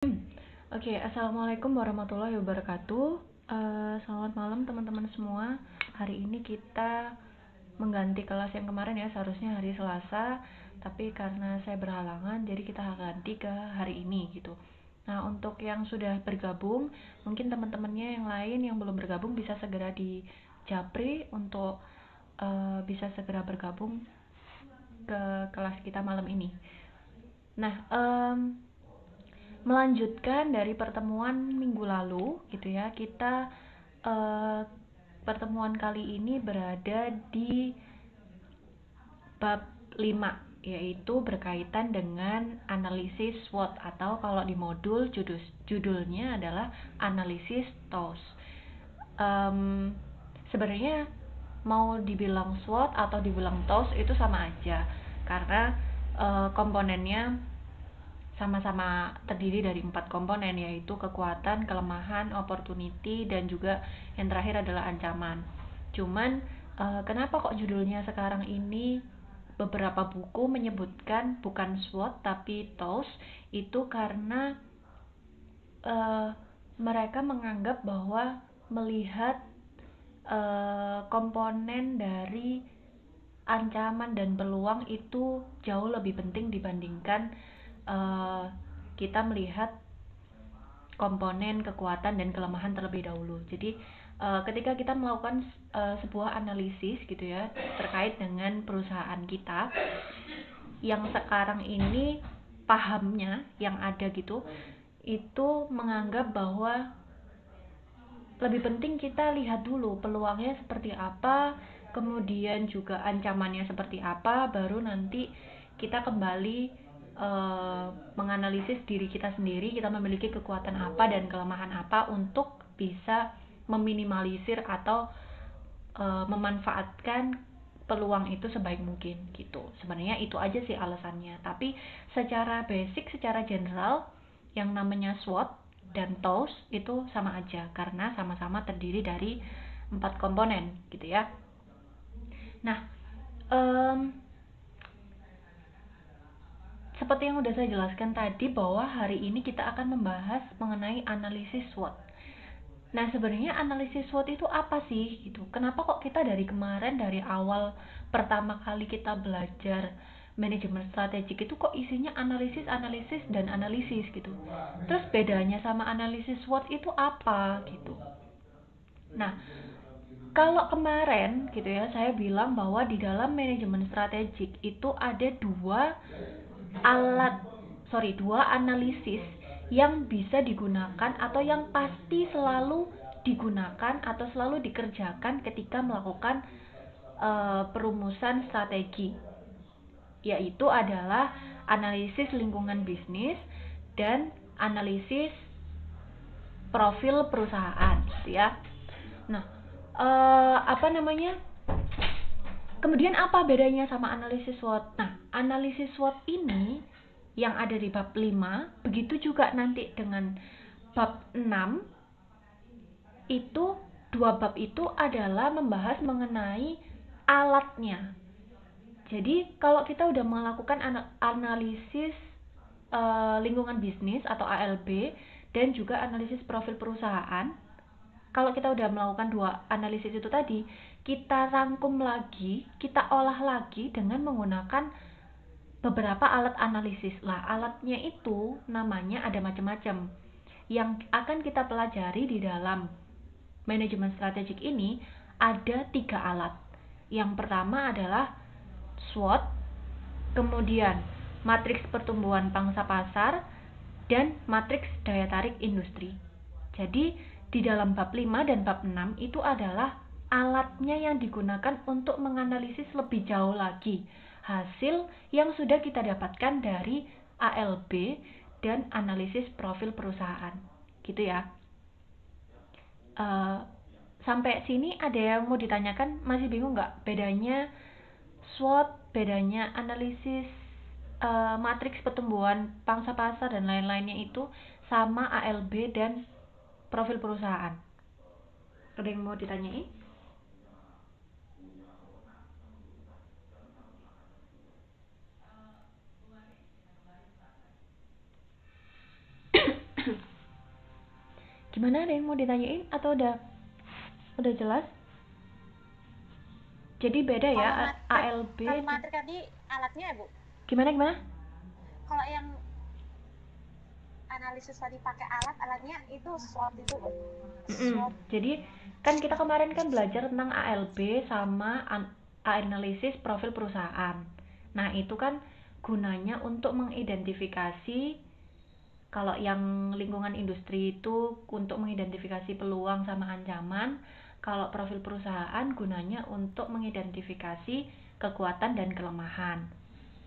Oke, Assalamualaikum warahmatullahi wabarakatuh. Selamat malam teman-teman semua. Hari ini kita mengganti kelas yang kemarin ya, seharusnya hari Selasa, tapi karena saya berhalangan, jadi kita ganti ke hari ini gitu. Nah, untuk yang sudah bergabung, mungkin teman-temannya yang lain yang belum bergabung bisa segera di japri untuk bisa segera bergabung ke kelas kita malam ini. Nah, melanjutkan dari pertemuan minggu lalu gitu ya, kita pertemuan kali ini berada di bab 5, yaitu berkaitan dengan analisis SWOT, atau kalau di modul judulnya adalah analisis TOWS. Sebenarnya mau dibilang SWOT atau dibilang TOWS itu sama aja, karena komponennya sama-sama terdiri dari 4 komponen, yaitu kekuatan, kelemahan, opportunity, dan juga yang terakhir adalah ancaman. Cuman kenapa kok judulnya sekarang ini beberapa buku menyebutkan bukan SWOT tapi TOWS? Itu karena mereka menganggap bahwa melihat komponen dari ancaman dan peluang itu jauh lebih penting dibandingkan kita melihat komponen kekuatan dan kelemahan terlebih dahulu. Jadi ketika kita melakukan sebuah analisis gitu ya, terkait dengan perusahaan kita yang sekarang ini pahamnya yang ada gitu, itu menganggap bahwa lebih penting kita lihat dulu peluangnya seperti apa, kemudian juga ancamannya seperti apa, baru nanti kita kembali menganalisis diri kita sendiri, kita memiliki kekuatan apa dan kelemahan apa untuk bisa meminimalisir atau memanfaatkan peluang itu sebaik mungkin gitu. Sebenarnya itu aja sih alasannya, tapi secara basic, secara general, yang namanya SWOT dan TOWS itu sama aja karena sama-sama terdiri dari 4 komponen gitu ya. Nah, seperti yang udah saya jelaskan tadi, bahwa hari ini kita akan membahas mengenai analisis SWOT. Nah, sebenarnya analisis SWOT itu apa sih gitu? Kenapa kok kita dari kemarin, dari awal pertama kali kita belajar manajemen strategik itu kok isinya analisis, analisis, dan analisis gitu? Terus bedanya sama analisis SWOT itu apa gitu? Nah, kalau kemarin gitu ya, saya bilang bahwa di dalam manajemen strategik itu ada dua analisis yang bisa digunakan atau yang pasti selalu digunakan atau selalu dikerjakan ketika melakukan perumusan strategi, yaitu adalah analisis lingkungan bisnis dan analisis profil perusahaan gitu ya. Nah, kemudian apa bedanya sama analisis SWOT? Nah, analisis SWOT ini yang ada di bab 5, begitu juga nanti dengan bab 6, itu dua bab itu adalah membahas mengenai alatnya. Jadi, kalau kita udah melakukan analisis lingkungan bisnis atau ALB dan juga analisis profil perusahaan, kalau kita udah melakukan dua analisis itu tadi, kita rangkum lagi, kita olah lagi dengan menggunakan beberapa alat analisis. Lah, alatnya itu namanya ada macam-macam. Yang akan kita pelajari di dalam manajemen strategik ini ada 3 alat. Yang pertama adalah SWOT, kemudian matriks pertumbuhan pangsa pasar, dan matriks daya tarik industri. Jadi di dalam bab 5 dan bab 6 itu adalah alatnya yang digunakan untuk menganalisis lebih jauh lagi hasil yang sudah kita dapatkan dari ALB dan analisis profil perusahaan gitu ya. Sampai sini ada yang mau ditanyakan? Masih bingung nggak bedanya SWOT, bedanya analisis matriks pertumbuhan pangsa pasar dan lain-lainnya itu sama ALB dan profil perusahaan? Ada yang mau ditanyain? Gimana, ada yang mau ditanyain atau udah jelas? Jadi beda ya ALB. Kalau matrik tadi alatnya ya Bu? Gimana? Kalau yang analisis tadi pakai alatnya itu SWOT itu Bu. Jadi kan kita kemarin kan belajar tentang ALB sama analisis profil perusahaan. Nah itu kan gunanya untuk mengidentifikasi, kalau yang lingkungan industri itu untuk mengidentifikasi peluang sama ancaman, kalau profil perusahaan gunanya untuk mengidentifikasi kekuatan dan kelemahan.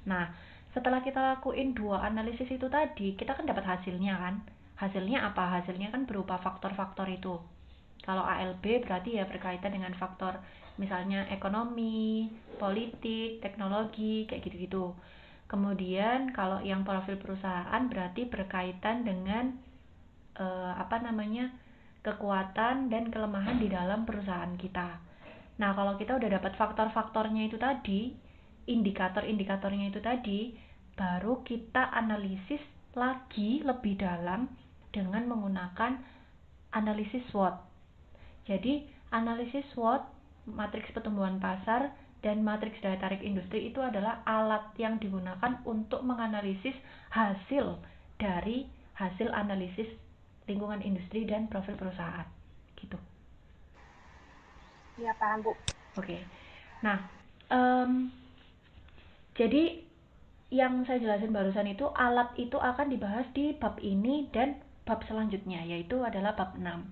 Nah, setelah kita lakuin 2 analisis itu tadi, kita kan dapat hasilnya kan. Hasilnya apa? Hasilnya kan berupa faktor-faktor itu. Kalau ALB berarti ya berkaitan dengan faktor misalnya ekonomi, politik, teknologi, kayak gitu-gitu. Kemudian kalau yang profil perusahaan berarti berkaitan dengan kekuatan dan kelemahan di dalam perusahaan kita. Nah, kalau kita udah dapat faktor-faktornya itu tadi, indikator-indikatornya itu tadi, baru kita analisis lagi lebih dalam dengan menggunakan analisis SWOT. Jadi, analisis SWOT, matriks pertumbuhan pasar, dan matriks daya tarik industri itu adalah alat yang digunakan untuk menganalisis hasil dari hasil analisis lingkungan industri dan profil perusahaan. Gitu. Iya, paham Bu. Oke. Nah, jadi yang saya jelasin barusan itu, alat itu akan dibahas di bab ini dan bab selanjutnya, yaitu adalah bab 6.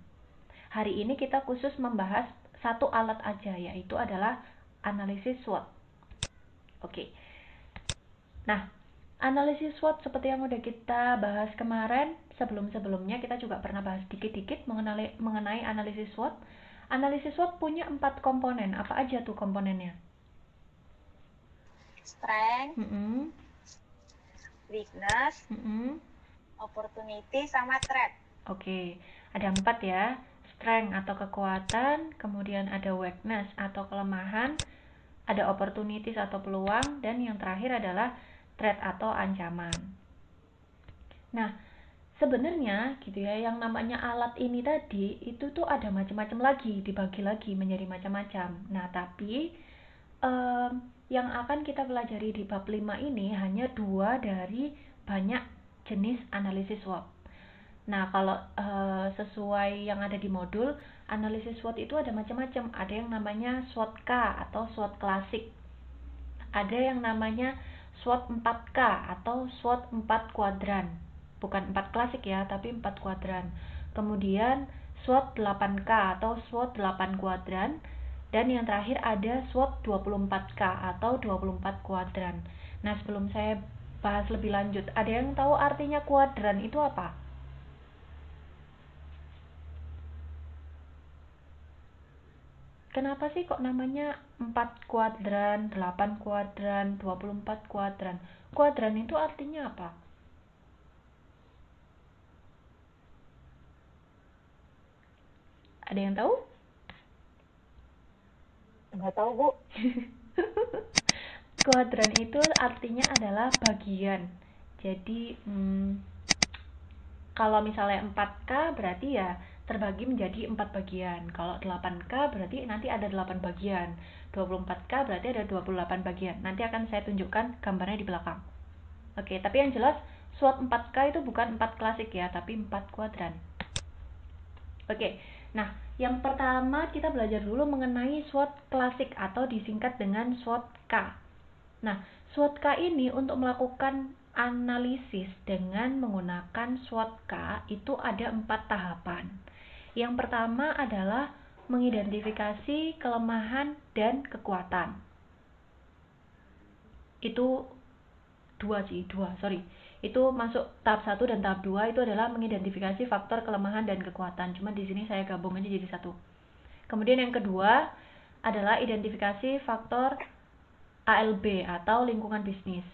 Hari ini kita khusus membahas satu alat aja, yaitu adalah analisis SWOT. Oke. Nah, analisis SWOT seperti yang udah kita bahas kemarin, sebelum-sebelumnya kita juga pernah bahas dikit-dikit mengenai analisis SWOT. Analisis SWOT punya 4 komponen. Apa aja tuh komponennya? Strength, weakness, opportunity, sama threat. Oke, ada 4 ya. Strength atau kekuatan, kemudian ada weakness atau kelemahan, ada opportunities atau peluang, dan yang terakhir adalah threat atau ancaman. Nah, sebenarnya gitu ya, yang namanya alat ini tadi itu tuh ada macam-macam lagi, dibagi lagi menjadi macam-macam. Nah, tapi yang akan kita pelajari di bab 5 ini hanya 2 dari banyak jenis analisis SWOT. Nah, kalau sesuai yang ada di modul, analisis SWOT itu ada macam-macam. Ada yang namanya SWOT K atau SWOT klasik. Ada yang namanya SWOT 4K atau SWOT 4 kuadran. Bukan 4 klasik ya, tapi 4 kuadran. Kemudian SWOT 8K atau SWOT 8 kuadran. Dan yang terakhir ada SWOT 24K atau 24 kuadran. Nah, sebelum saya bahas lebih lanjut, ada yang tahu artinya kuadran itu apa? Kenapa sih kok namanya 4 kuadran, 8 kuadran, 24 kuadran? Kuadran itu artinya apa? Ada yang tahu? Nggak tahu Bu. Kuadran itu artinya adalah bagian. Jadi kalau misalnya 4K berarti ya terbagi menjadi 4 bagian. Kalau 8K berarti nanti ada 8 bagian. 24K berarti ada 28 bagian. Nanti akan saya tunjukkan gambarnya di belakang. Oke, tapi yang jelas SWOT 4K itu bukan 4 klasik ya, tapi 4 kuadran. Oke, nah yang pertama kita belajar dulu mengenai SWOT klasik atau disingkat dengan SWOT K. Nah, SWOT K ini untuk melakukan analisis dengan menggunakan SWOT K itu ada 4 tahapan. Yang pertama adalah mengidentifikasi kelemahan dan kekuatan. Itu itu masuk tahap 1 dan tahap 2 itu adalah mengidentifikasi faktor kelemahan dan kekuatan. Cuma di sini saya gabung aja jadi satu. Kemudian yang kedua adalah identifikasi faktor ALB atau lingkungan bisnis.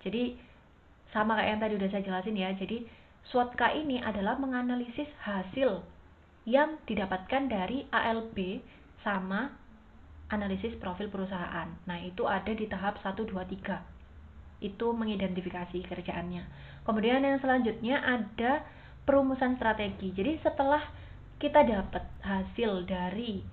Jadi sama kayak yang tadi udah saya jelasin ya. Jadi SWOT K ini adalah menganalisis hasil yang didapatkan dari ALB sama analisis profil perusahaan. Nah, itu ada di tahap 1, 2, 3. Itu mengidentifikasi kerjaannya. Kemudian yang selanjutnya ada perumusan strategi. Jadi setelah kita dapat hasil dari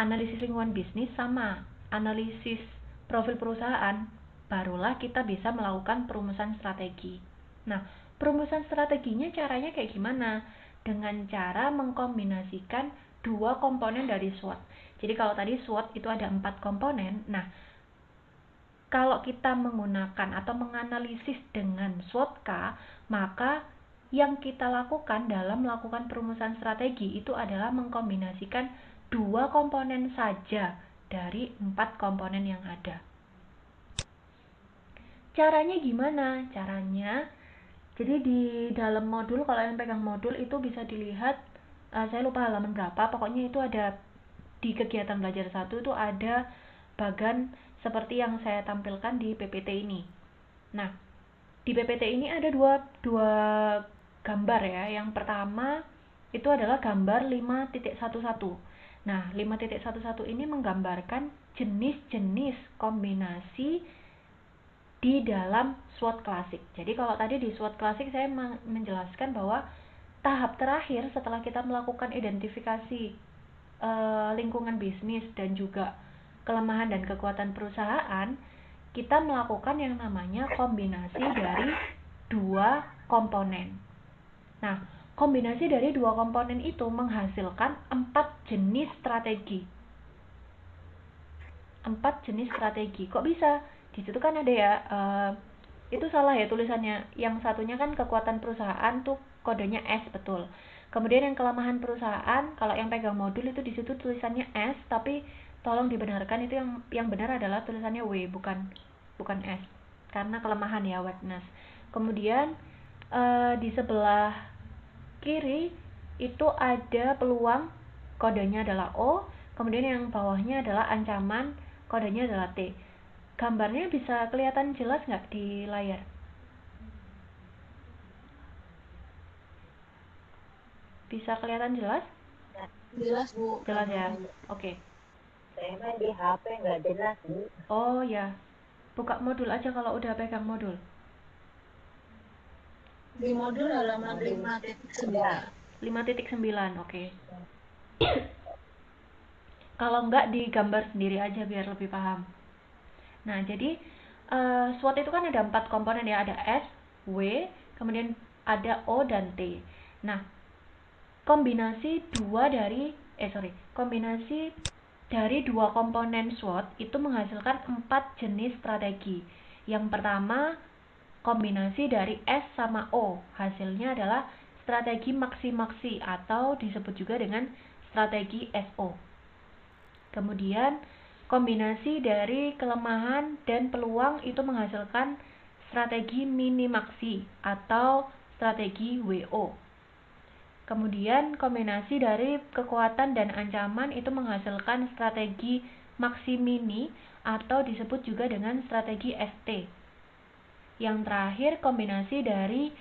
analisis lingkungan bisnis sama analisis profil perusahaan, barulah kita bisa melakukan perumusan strategi. Nah, perumusan strateginya caranya kayak gimana? Dengan cara mengkombinasikan dua komponen dari SWOT. Jadi kalau tadi SWOT itu ada 4 komponen, nah kalau kita menggunakan atau menganalisis dengan SWOT-K, maka yang kita lakukan dalam melakukan perumusan strategi itu adalah mengkombinasikan dua komponen saja dari 4 komponen yang ada. Caranya gimana? Caranya, jadi di dalam modul, kalau yang pegang modul itu bisa dilihat, saya lupa halaman berapa, pokoknya itu ada di kegiatan belajar 1 itu ada bagan seperti yang saya tampilkan di PPT ini. Nah, di PPT ini ada dua gambar ya. Yang pertama itu adalah gambar 5.11. Nah, 5.11 ini menggambarkan jenis-jenis kombinasi di dalam SWOT klasik. Jadi kalau tadi di SWOT klasik saya menjelaskan bahwa tahap terakhir setelah kita melakukan identifikasi lingkungan bisnis dan juga kelemahan dan kekuatan perusahaan, kita melakukan yang namanya kombinasi dari dua komponen. Nah, kombinasi dari dua komponen itu menghasilkan 4 jenis strategi. 4 jenis strategi. Kok bisa? Di situ kan ada ya, itu salah ya tulisannya. Yang satunya kan kekuatan perusahaan tuh kodenya S, betul. Kemudian yang kelemahan perusahaan, kalau yang pegang modul itu di situ tulisannya S, tapi tolong dibenarkan itu yang benar adalah tulisannya W, bukan S, karena kelemahan ya, weakness. Kemudian di sebelah kiri itu ada peluang, kodenya adalah O. Kemudian yang bawahnya adalah ancaman, kodenya adalah T. Gambarnya bisa kelihatan jelas nggak di layar? Bisa kelihatan jelas? Jelas, Bu. Jelas ya? Oke. Saya main di HP nggak jelas, Bu. Oh ya, buka modul aja kalau udah pegang modul. Di modul halaman 5.9. 5.9, oke. Kalau enggak digambar sendiri aja biar lebih paham. Nah, jadi SWOT itu kan ada 4 komponen ya, ada S, W, kemudian ada O dan T. Nah, kombinasi dari dua komponen SWOT itu menghasilkan 4 jenis strategi. Yang pertama, kombinasi dari S sama O. Hasilnya adalah strategi maksi-maksi atau disebut juga dengan strategi SO. Kemudian, kombinasi dari kelemahan dan peluang itu menghasilkan strategi mini-maksi atau strategi WO. Kemudian kombinasi dari kekuatan dan ancaman itu menghasilkan strategi maksi-mini atau disebut juga dengan strategi ST. Yang terakhir, kombinasi dari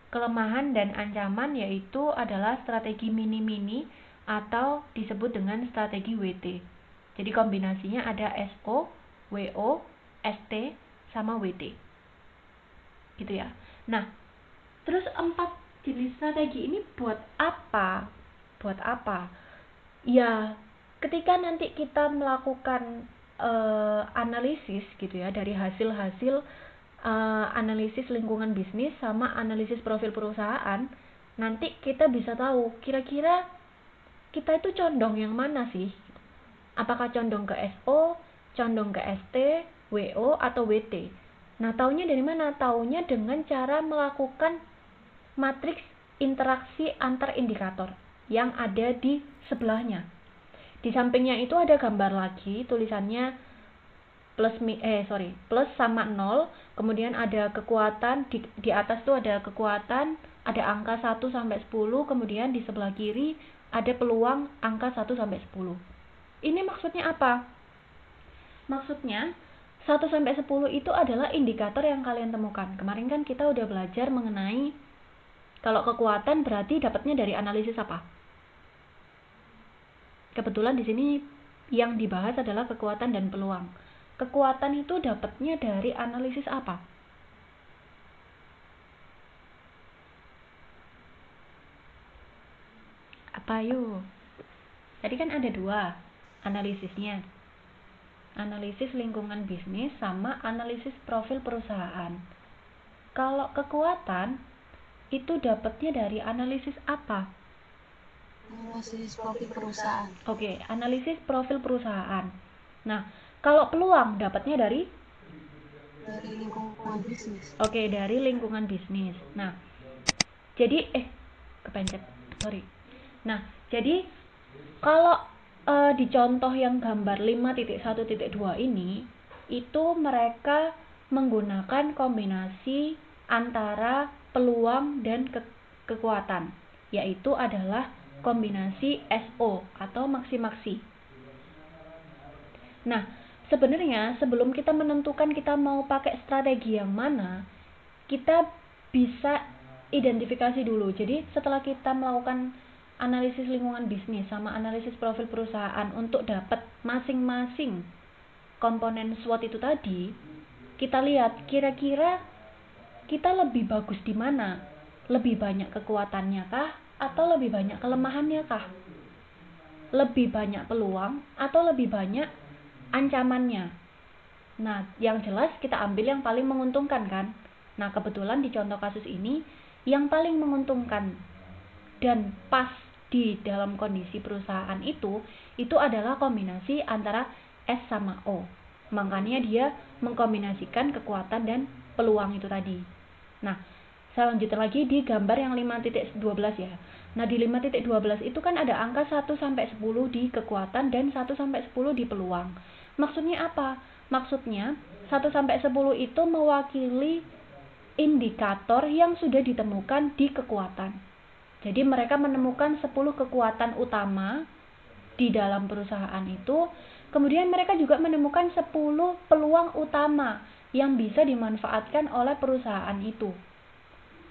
kelemahan dan ancaman yaitu adalah strategi mini-mini atau disebut dengan strategi WT. Jadi kombinasinya ada SO, WO, ST, sama WT. Gitu ya. Nah, terus 4 jenis strategi ini buat apa? Buat apa? Ya, ketika nanti kita melakukan analisis gitu ya, dari hasil-hasil analisis lingkungan bisnis sama analisis profil perusahaan, nanti kita bisa tahu kira-kira kita itu condong yang mana sih? Apakah condong ke SO, condong ke ST, WO, atau WT? Nah, taunya dari mana? Taunya dengan cara melakukan matriks interaksi antar indikator yang ada di sebelahnya. Di sampingnya itu ada gambar lagi, tulisannya plus sama 0, kemudian ada kekuatan, di atas tuh ada kekuatan, ada angka 1 sampai 10, kemudian di sebelah kiri ada peluang angka 1 sampai 10. Ini maksudnya apa? Maksudnya 1 sampai 10 itu adalah indikator yang kalian temukan. Kemarin kan kita udah belajar mengenai kalau kekuatan berarti dapatnya dari analisis apa? Kebetulan di sini yang dibahas adalah kekuatan dan peluang. Kekuatan itu dapatnya dari analisis apa? apa yuk? Tadi kan ada dua analisisnya. Analisis lingkungan bisnis sama analisis profil perusahaan. Kalau kekuatan itu dapatnya dari analisis apa? Analisis profil perusahaan. Oke, analisis profil perusahaan. Nah, kalau peluang dapatnya dari lingkungan bisnis. Oke, dari lingkungan bisnis. Nah, jadi kepencet. Sorry. Nah, jadi kalau di contoh yang gambar 5.1.2 ini, itu mereka menggunakan kombinasi antara peluang dan kekuatan, yaitu adalah kombinasi SO atau maksi-maksi. Nah, sebenarnya sebelum kita menentukan kita mau pakai strategi yang mana, kita bisa identifikasi dulu. Jadi setelah kita melakukan analisis lingkungan bisnis sama analisis profil perusahaan untuk dapat masing-masing komponen SWOT itu tadi, kita lihat kira-kira kita lebih bagus di mana? Lebih banyak kekuatannya kah atau lebih banyak kelemahannya kah? Lebih banyak peluang atau lebih banyak ancamannya? Nah, yang jelas kita ambil yang paling menguntungkan kan? Nah, kebetulan di contoh kasus ini yang paling menguntungkan dan pas di dalam kondisi perusahaan itu adalah kombinasi antara S sama O. Makanya dia mengkombinasikan kekuatan dan peluang itu tadi. Nah, saya lanjutkan lagi di gambar yang 5.12 ya. Nah, di 5.12 itu kan ada angka 1-10 di kekuatan dan 1-10 di peluang. Maksudnya apa? Maksudnya 1-10 itu mewakili indikator yang sudah ditemukan di kekuatan. Jadi mereka menemukan 10 kekuatan utama di dalam perusahaan itu. Kemudian mereka juga menemukan 10 peluang utama yang bisa dimanfaatkan oleh perusahaan itu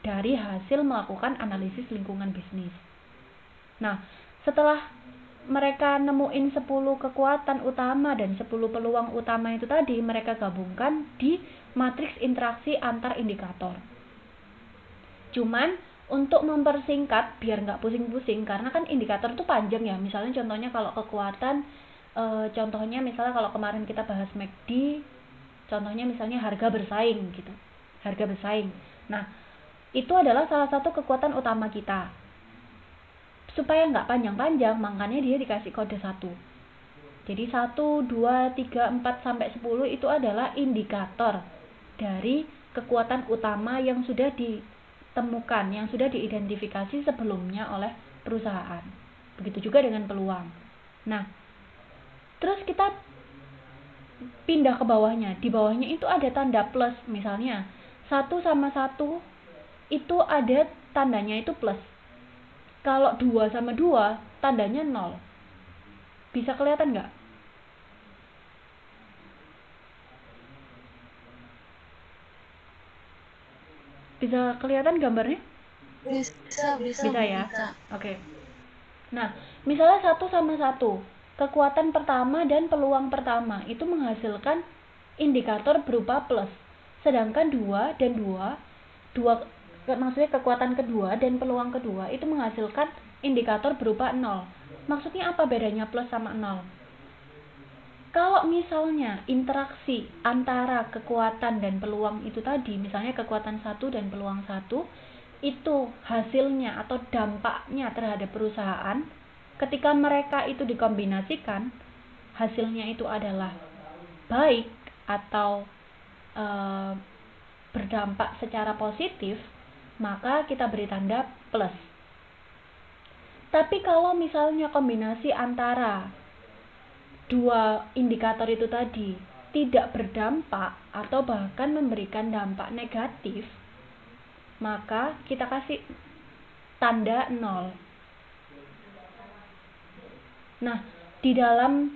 dari hasil melakukan analisis lingkungan bisnis. Nah, setelah mereka nemuin 10 kekuatan utama dan 10 peluang utama itu tadi, mereka gabungkan di matriks interaksi antar indikator. Cuman untuk mempersingkat biar nggak pusing-pusing, karena kan indikator itu panjang ya. Misalnya contohnya kalau kekuatan, contohnya misalnya kalau kemarin kita bahas McD, contohnya misalnya harga bersaing gitu, harga bersaing. Nah, itu adalah salah satu kekuatan utama kita. Supaya nggak panjang-panjang, makanya dia dikasih kode 1. Jadi 1, 2, 3, 4, sampai 10 itu adalah indikator dari kekuatan utama yang sudah ditemukan, yang sudah diidentifikasi sebelumnya oleh perusahaan. Begitu juga dengan peluang. Nah, terus kita pindah ke bawahnya. Di bawahnya itu ada tanda plus. Misalnya 1 sama 1 itu ada tandanya itu plus. Kalau 2 sama 2 tandanya 0. Bisa kelihatan nggak? Bisa kelihatan gambarnya? Bisa ya? Oke. Nah, misalnya 1 sama 1, kekuatan pertama dan peluang pertama itu menghasilkan indikator berupa plus. Sedangkan 2 dan 2, maksudnya kekuatan kedua dan peluang kedua itu menghasilkan indikator berupa 0. Maksudnya apa bedanya plus sama 0? Kalau misalnya interaksi antara kekuatan dan peluang itu tadi, misalnya kekuatan 1 dan peluang 1, itu hasilnya atau dampaknya terhadap perusahaan, ketika mereka itu dikombinasikan, hasilnya itu adalah baik atau berdampak secara positif, maka kita beri tanda plus. Tapi kalau misalnya kombinasi antara dua indikator itu tadi tidak berdampak atau bahkan memberikan dampak negatif, maka kita kasih tanda 0. Nah, di dalam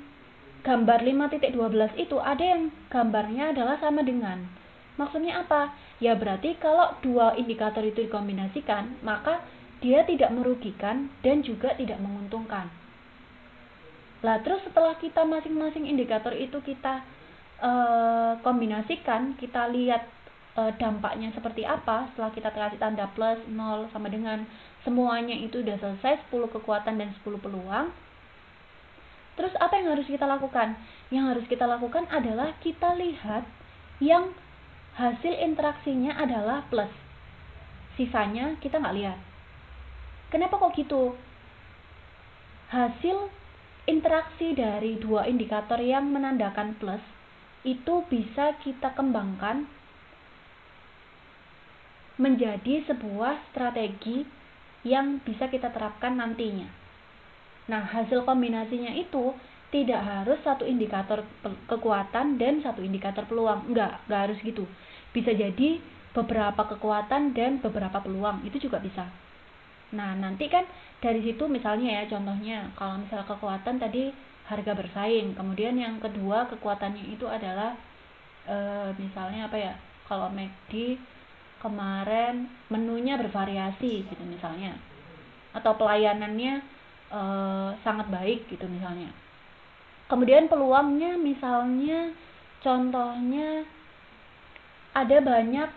gambar 5.12 itu ada yang gambarnya adalah sama dengan. Maksudnya apa? Ya berarti kalau dua indikator itu dikombinasikan, maka dia tidak merugikan dan juga tidak menguntungkan. Lah terus setelah kita masing-masing indikator itu kita kombinasikan, kita lihat dampaknya seperti apa setelah kita kasih tanda plus, 0 sama dengan, semuanya itu udah selesai, 10 kekuatan dan 10 peluang. Terus apa yang harus kita lakukan? Yang harus kita lakukan adalah kita lihat yang hasil interaksinya adalah plus. Sisanya kita nggak lihat. Kenapa kok gitu? Hasil interaksi dari dua indikator yang menandakan plus itu bisa kita kembangkan menjadi sebuah strategi yang bisa kita terapkan nantinya. Nah, hasil kombinasinya itu tidak harus satu indikator kekuatan dan satu indikator peluang. Enggak harus gitu. Bisa jadi beberapa kekuatan dan beberapa peluang, itu juga bisa. Nah, nanti kan dari situ misalnya ya, contohnya kalau misalnya kekuatan tadi harga bersaing, kemudian yang kedua kekuatannya itu adalah misalnya apa ya, kalau McD kemarin menunya bervariasi gitu misalnya, atau pelayanannya sangat baik gitu misalnya. Kemudian peluangnya misalnya contohnya ada banyak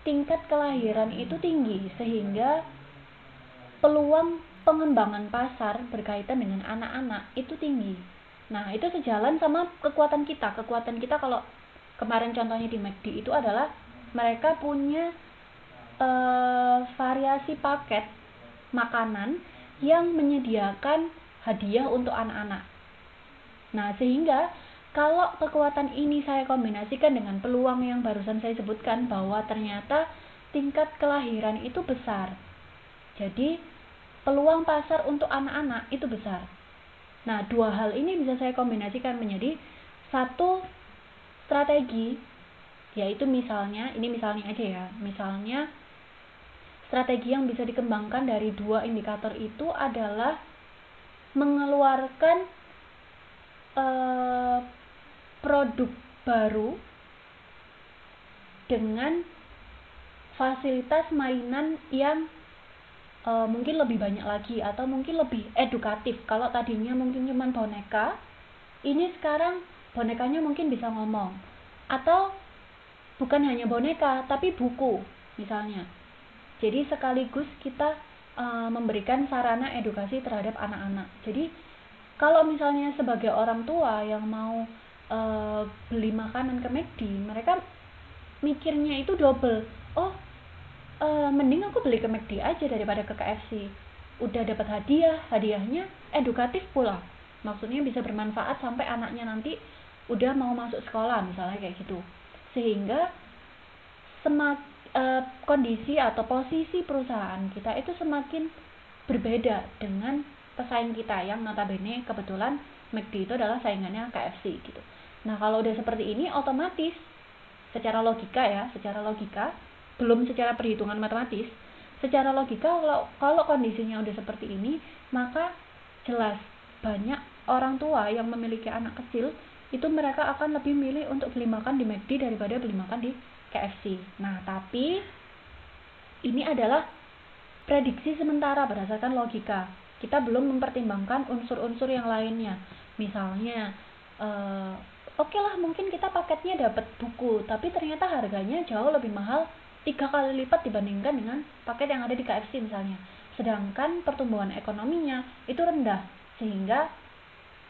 tingkat kelahiran itu tinggi sehingga peluang pengembangan pasar berkaitan dengan anak-anak itu tinggi. Nah, itu sejalan sama kekuatan kita. Kekuatan kita kalau kemarin contohnya di McD itu adalah mereka punya variasi paket makanan yang menyediakan hadiah untuk anak-anak. Nah, sehingga kalau kekuatan ini saya kombinasikan dengan peluang yang barusan saya sebutkan bahwa ternyata tingkat kelahiran itu besar. Jadi, peluang pasar untuk anak-anak itu besar. Nah, dua hal ini bisa saya kombinasikan menjadi satu strategi, yaitu misalnya, ini misalnya aja ya, misalnya strategi yang bisa dikembangkan dari dua indikator itu adalah mengeluarkan produk baru dengan fasilitas mainan yang mungkin lebih banyak lagi atau mungkin lebih edukatif. Kalau tadinya mungkin cuma boneka, ini sekarang bonekanya mungkin bisa ngomong, atau bukan hanya boneka tapi buku misalnya. Jadi sekaligus kita memberikan sarana edukasi terhadap anak-anak. Jadi kalau misalnya sebagai orang tua yang mau beli makanan ke McD, mereka mikirnya itu double. Mending aku beli ke McD aja daripada ke KFC. Udah dapat hadiahnya edukatif pula. Maksudnya bisa bermanfaat sampai anaknya nanti udah mau masuk sekolah misalnya kayak gitu. Sehingga kondisi atau posisi perusahaan kita itu semakin berbeda dengan pesaing kita yang notabene kebetulan McD itu adalah saingannya KFC gitu. Nah, kalau udah seperti ini otomatis secara logika, belum secara perhitungan matematis, secara logika kalau kondisinya udah seperti ini, maka jelas banyak orang tua yang memiliki anak kecil itu mereka akan lebih milih untuk beli makan di McD daripada beli makan di KFC. Nah, tapi ini adalah prediksi sementara berdasarkan logika. Kita belum mempertimbangkan unsur-unsur yang lainnya. Misalnya, oke lah mungkin kita paketnya dapat buku, tapi ternyata harganya jauh lebih mahal 3 kali lipat dibandingkan dengan paket yang ada di KFC misalnya. Sedangkan pertumbuhan ekonominya itu rendah, sehingga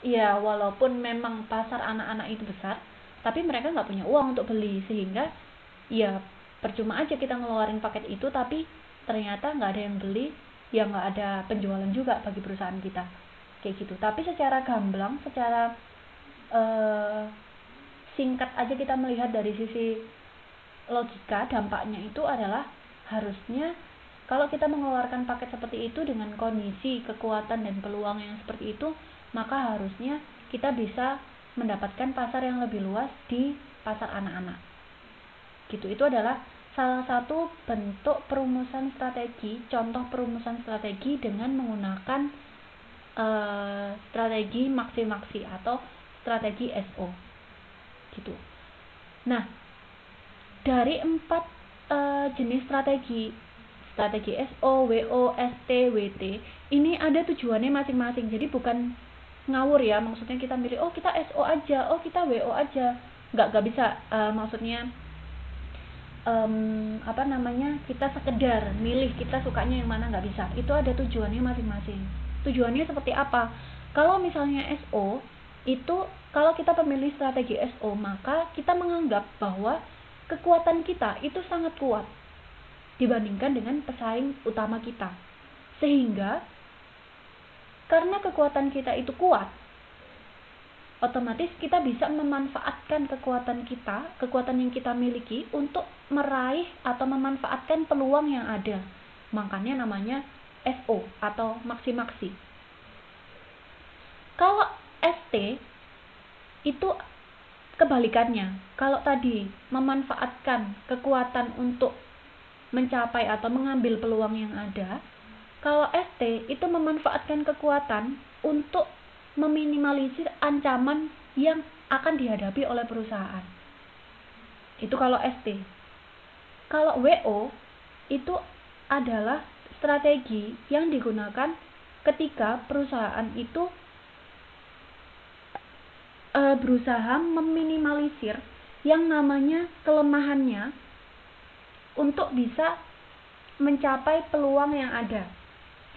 ya walaupun memang pasar anak-anak itu besar, tapi mereka nggak punya uang untuk beli, sehingga ya percuma aja kita ngeluarin paket itu tapi ternyata nggak ada yang beli, ya nggak ada penjualan juga bagi perusahaan kita kayak gitu. Tapi secara gamblang, secara singkat aja kita melihat dari sisi logika, dampaknya itu adalah harusnya kalau kita mengeluarkan paket seperti itu dengan kondisi kekuatan dan peluang yang seperti itu, maka harusnya kita bisa mendapatkan pasar yang lebih luas di pasar anak-anak gitu. Itu adalah salah satu bentuk perumusan strategi, contoh perumusan strategi dengan menggunakan strategi maksi-maksi atau strategi SO gitu. Nah, dari 4 jenis strategi SO, WO, ST, WT ini ada tujuannya masing-masing. Jadi bukan ngawur ya, maksudnya kita milih kita SO aja, kita WO aja, nggak bisa. Maksudnya kita sekedar milih kita sukanya yang mana, nggak bisa. Itu ada tujuannya masing-masing. Tujuannya seperti apa? Kalau misalnya SO itu, kalau kita pemilih strategi SO, maka kita menganggap bahwa kekuatan kita itu sangat kuat dibandingkan dengan pesaing utama kita. Sehingga karena kekuatan kita itu kuat, otomatis kita bisa memanfaatkan kekuatan yang kita miliki untuk meraih atau memanfaatkan peluang yang ada. Makanya namanya SO atau maksi-maksi. Kalau ST itu kebalikannya. Kalau tadi memanfaatkan kekuatan untuk mencapai atau mengambil peluang yang ada, kalau ST itu memanfaatkan kekuatan untuk meminimalisir ancaman yang akan dihadapi oleh perusahaan. Itu kalau ST. Kalau WO itu adalah strategi yang digunakan ketika perusahaan itu berusaha meminimalisir yang namanya kelemahannya untuk bisa mencapai peluang yang ada.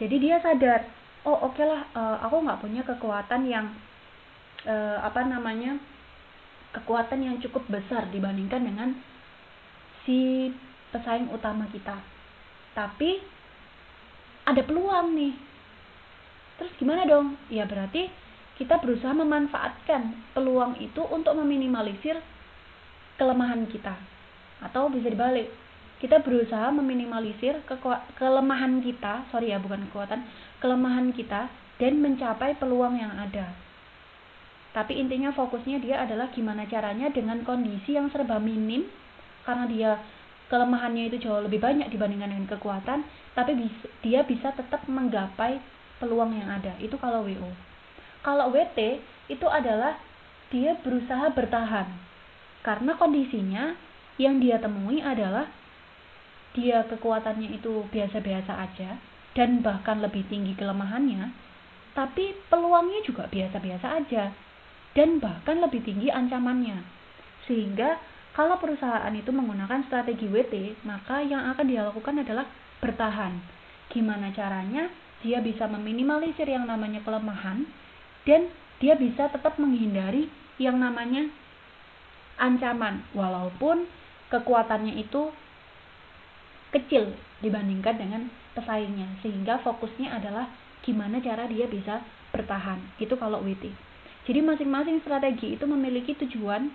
Jadi dia sadar, oh oke lah, aku nggak punya kekuatan yang kekuatan yang cukup besar dibandingkan dengan si pesaing utama kita. Tapi ada peluang nih. Terus gimana dong? Ya berarti kita berusaha memanfaatkan peluang itu untuk meminimalisir kelemahan kita. Atau bisa dibalik, kita berusaha meminimalisir kelemahan kita, kelemahan kita dan mencapai peluang yang ada. Tapi intinya fokusnya dia adalah gimana caranya dengan kondisi yang serba minim, karena dia kelemahannya itu jauh lebih banyak dibandingkan dengan kekuatan, tapi dia bisa tetap menggapai peluang yang ada. Itu kalau WO. Kalau WT itu adalah dia berusaha bertahan, karena kondisinya yang dia temui adalah dia kekuatannya itu biasa-biasa aja dan bahkan lebih tinggi kelemahannya, tapi peluangnya juga biasa-biasa aja dan bahkan lebih tinggi ancamannya. Sehingga kalau perusahaan itu menggunakan strategi WT, maka yang akan dia lakukan adalah bertahan. Gimana caranya dia bisa meminimalisir yang namanya kelemahan dan dia bisa tetap menghindari yang namanya ancaman, walaupun kekuatannya itu kecil dibandingkan dengan pesaingnya, sehingga fokusnya adalah gimana cara dia bisa bertahan. Itu kalau WT. Jadi masing-masing strategi itu memiliki tujuan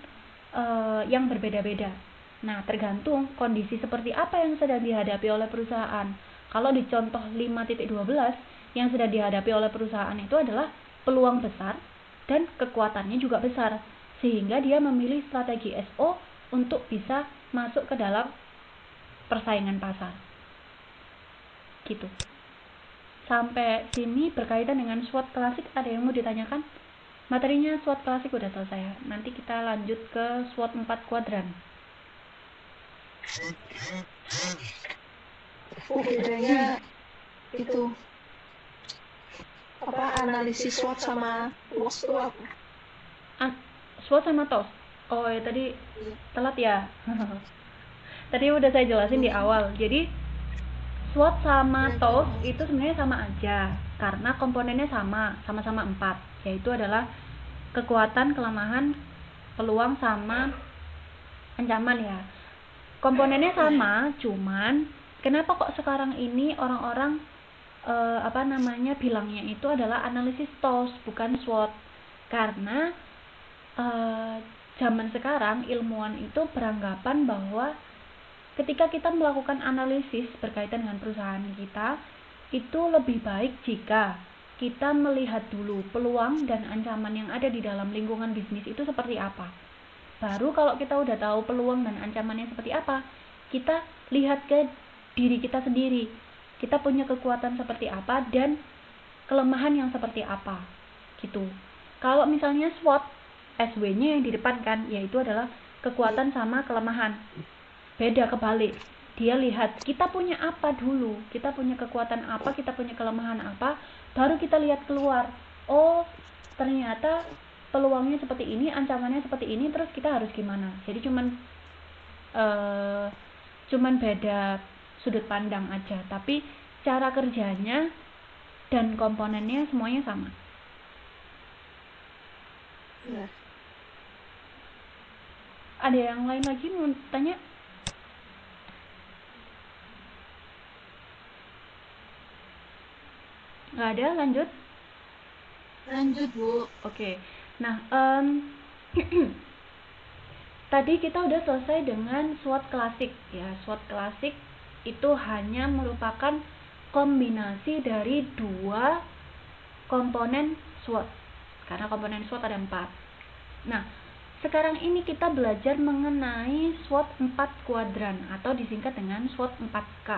yang berbeda-beda. Nah, tergantung kondisi seperti apa yang sedang dihadapi oleh perusahaan. Kalau di contoh 5.12 yang sedang dihadapi oleh perusahaan itu adalah peluang besar dan kekuatannya juga besar, sehingga dia memilih strategi SO untuk bisa masuk ke dalam persaingan pasar. Gitu. Sampai sini berkaitan dengan SWOT klasik, ada yang mau ditanyakan? Materinya SWOT klasik udah selesai. Nanti kita lanjut ke SWOT 4 kuadran. Bedanya itu apa, analisis SWOT sama TOS itu apa? SWOT sama TOS. Oh ya, tadi telat ya. Tadi udah saya jelasin di awal. Jadi SWOT sama TOS itu sebenarnya sama aja, karena komponennya sama-sama 4, yaitu adalah kekuatan, kelemahan, peluang sama ancaman ya. Komponennya sama, cuman kenapa kok sekarang ini orang-orang bilangnya itu adalah analisis TOS bukan SWOT? Karena zaman sekarang ilmuwan itu beranggapan bahwa ketika kita melakukan analisis berkaitan dengan perusahaan kita, itu lebih baik jika kita melihat dulu peluang dan ancaman yang ada di dalam lingkungan bisnis itu seperti apa. Baru kalau kita udah tahu peluang dan ancamannya seperti apa, kita lihat ke diri kita sendiri. Kita punya kekuatan seperti apa dan kelemahan yang seperti apa. Gitu. Kalau misalnya SWOT, SW-nya yang di depan kan, yaitu adalah kekuatan sama kelemahan. Beda kebalik. Dia lihat kita punya apa dulu, kita punya kekuatan apa, kita punya kelemahan apa, baru kita lihat keluar. Oh, ternyata peluangnya seperti ini, ancamannya seperti ini, terus kita harus gimana. Jadi cuman cuman beda sudut pandang aja, tapi cara kerjanya dan komponennya semuanya sama. Iya. Ada yang lain lagi mau tanya? Nggak ada, lanjut. Lanjut, Bu. Oke. Nah, tadi kita udah selesai dengan SWOT klasik ya. SWOT klasik itu hanya merupakan kombinasi dari dua komponen SWOT. Karena komponen SWOT ada 4. Nah, sekarang ini kita belajar mengenai SWOT 4 kuadran atau disingkat dengan SWOT 4K.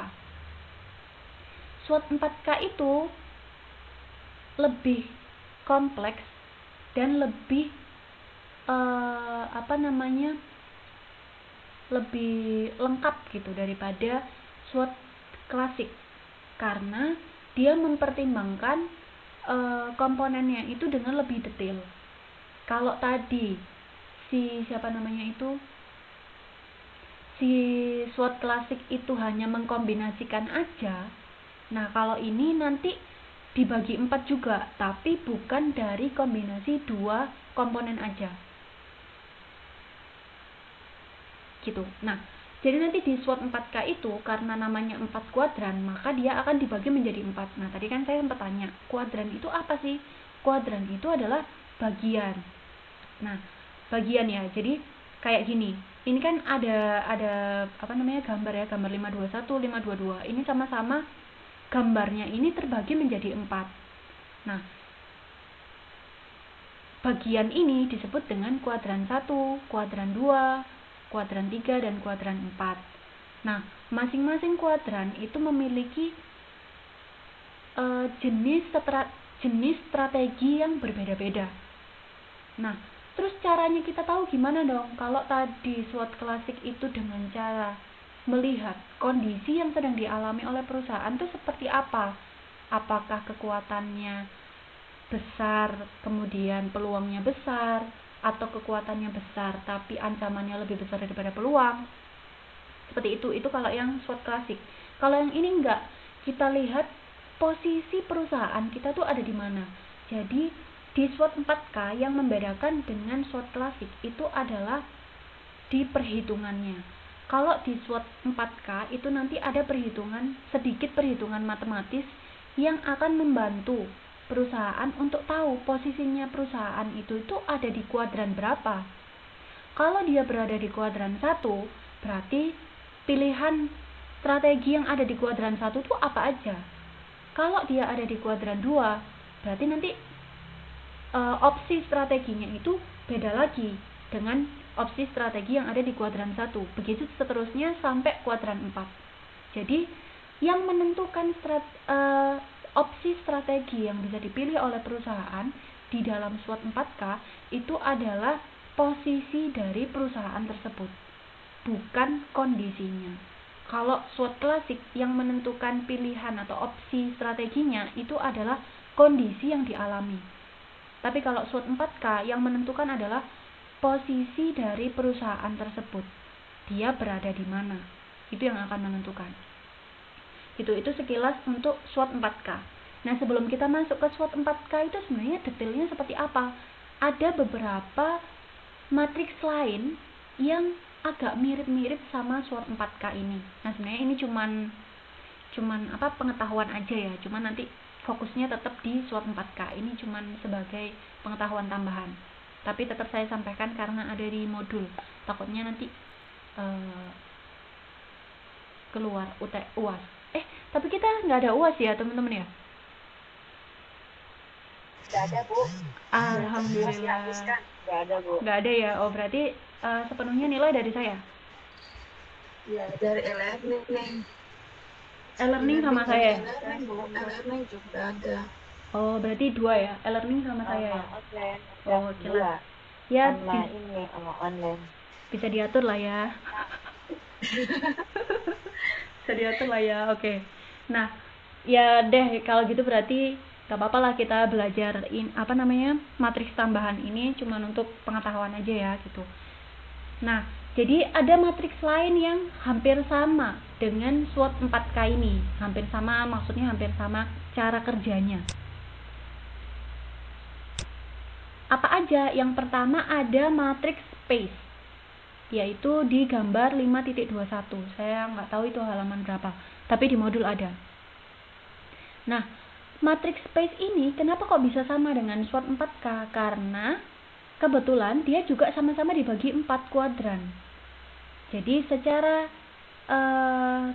SWOT 4K itu lebih kompleks dan lebih lebih lengkap gitu daripada SWOT klasik, karena dia mempertimbangkan komponennya itu dengan lebih detail. Kalau tadi si SWOT klasik itu hanya mengkombinasikan aja. Nah, kalau ini nanti dibagi 4 juga, tapi bukan dari kombinasi 2 komponen aja. Gitu. Nah, jadi nanti di SWOT 4K itu karena namanya 4 kuadran, maka dia akan dibagi menjadi 4. Nah, tadi kan saya sempat tanya, kuadran itu apa sih? Kuadran itu adalah bagian. Nah, bagian ya. Jadi kayak gini. Ini kan ada gambar ya, gambar 521, 522. Ini sama-sama gambarnya ini terbagi menjadi 4. Nah, bagian ini disebut dengan kuadran 1, kuadran 2, kuadran 3, dan kuadran 4. Nah, masing-masing kuadran itu memiliki jenis strategi yang berbeda-beda. Nah, terus caranya kita tahu gimana dong? Kalau tadi SWOT klasik itu dengan cara melihat kondisi yang sedang dialami oleh perusahaan itu seperti apa? Apakah kekuatannya besar, kemudian peluangnya besar, atau kekuatannya besar tapi ancamannya lebih besar daripada peluang? Seperti itu kalau yang SWOT klasik. Kalau yang ini enggak, kita lihat posisi perusahaan kita tuh ada di mana. Jadi di SWOT 4K yang membedakan dengan SWOT klasik itu adalah di perhitungannya. Kalau di SWOT 4K itu nanti ada sedikit perhitungan matematis yang akan membantu perusahaan untuk tahu posisinya perusahaan itu ada di kuadran berapa. Kalau dia berada di kuadran 1, berarti pilihan strategi yang ada di kuadran 1 itu apa aja. Kalau dia ada di kuadran 2, berarti nanti opsi strateginya itu beda lagi dengan opsi strategi yang ada di kuadran 1. Begitu seterusnya sampai kuadran 4. Jadi yang menentukan opsi strategi yang bisa dipilih oleh perusahaan di dalam SWOT 4K itu adalah posisi dari perusahaan tersebut, bukan kondisinya. Kalau SWOT klasik yang menentukan pilihan atau opsi strateginya itu adalah kondisi yang dialami. Tapi kalau SWOT 4K yang menentukan adalah posisi dari perusahaan tersebut. Dia berada di mana? Itu yang akan menentukan. Itu sekilas untuk SWOT 4K. Nah, sebelum kita masuk ke SWOT 4K itu sebenarnya detailnya seperti apa? Ada beberapa matriks lain yang agak mirip-mirip sama SWOT 4K ini. Nah, sebenarnya ini cuman pengetahuan aja ya. Cuman nanti fokusnya tetap di SWOT 4K. Ini cuman sebagai pengetahuan tambahan. Tapi tetap saya sampaikan karena ada di modul. Takutnya nanti keluar UAS. Tapi kita nggak ada UAS ya, teman-teman ya? Nggak ada, Bu. Alhamdulillah. Nggak ada, Bu. Nggak ada ya? Oh, berarti sepenuhnya nilai dari saya? Ya, dari e-learning. E-learning sama saya? E-learning juga ada. Oh, berarti 2 ya? E-learning sama saya ya? Offline. Oh, jelas. Ya, Sama online. bisa diatur lah ya. Bisa diatur lah ya, oke. Nah, ya deh kalau gitu berarti gak apa-apa lah kita belajar matriks tambahan ini cuman untuk pengetahuan aja ya gitu. Nah, Jadi ada matriks lain yang hampir sama dengan SWOT 4K ini. Hampir sama, maksudnya hampir sama cara kerjanya. Apa aja? Yang pertama ada matriks space, yaitu di gambar 5.21. Saya nggak tahu itu halaman berapa, tapi di modul ada. Nah, matriks space ini kenapa kok bisa sama dengan SWOT 4K? Karena kebetulan dia juga sama-sama dibagi 4 kuadran. Jadi secara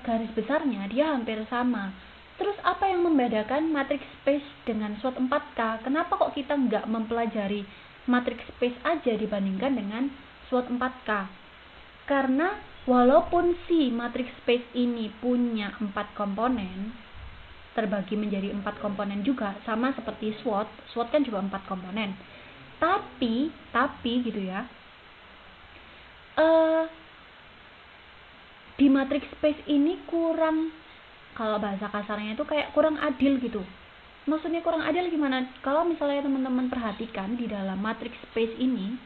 garis besarnya dia hampir sama. Terus apa yang membedakan matriks space dengan SWOT 4K? Kenapa kok kita nggak mempelajari matriks space aja dibandingkan dengan SWOT 4K? Karena walaupun si matriks space ini punya 4 komponen, terbagi menjadi 4 komponen juga, sama seperti SWOT. SWOT kan juga 4 komponen. Tapi gitu ya, di matriks space ini kurang, kalau bahasa kasarnya itu kayak kurang adil gitu. Maksudnya kurang adil gimana? Kalau misalnya teman-teman perhatikan di dalam matriks space ini,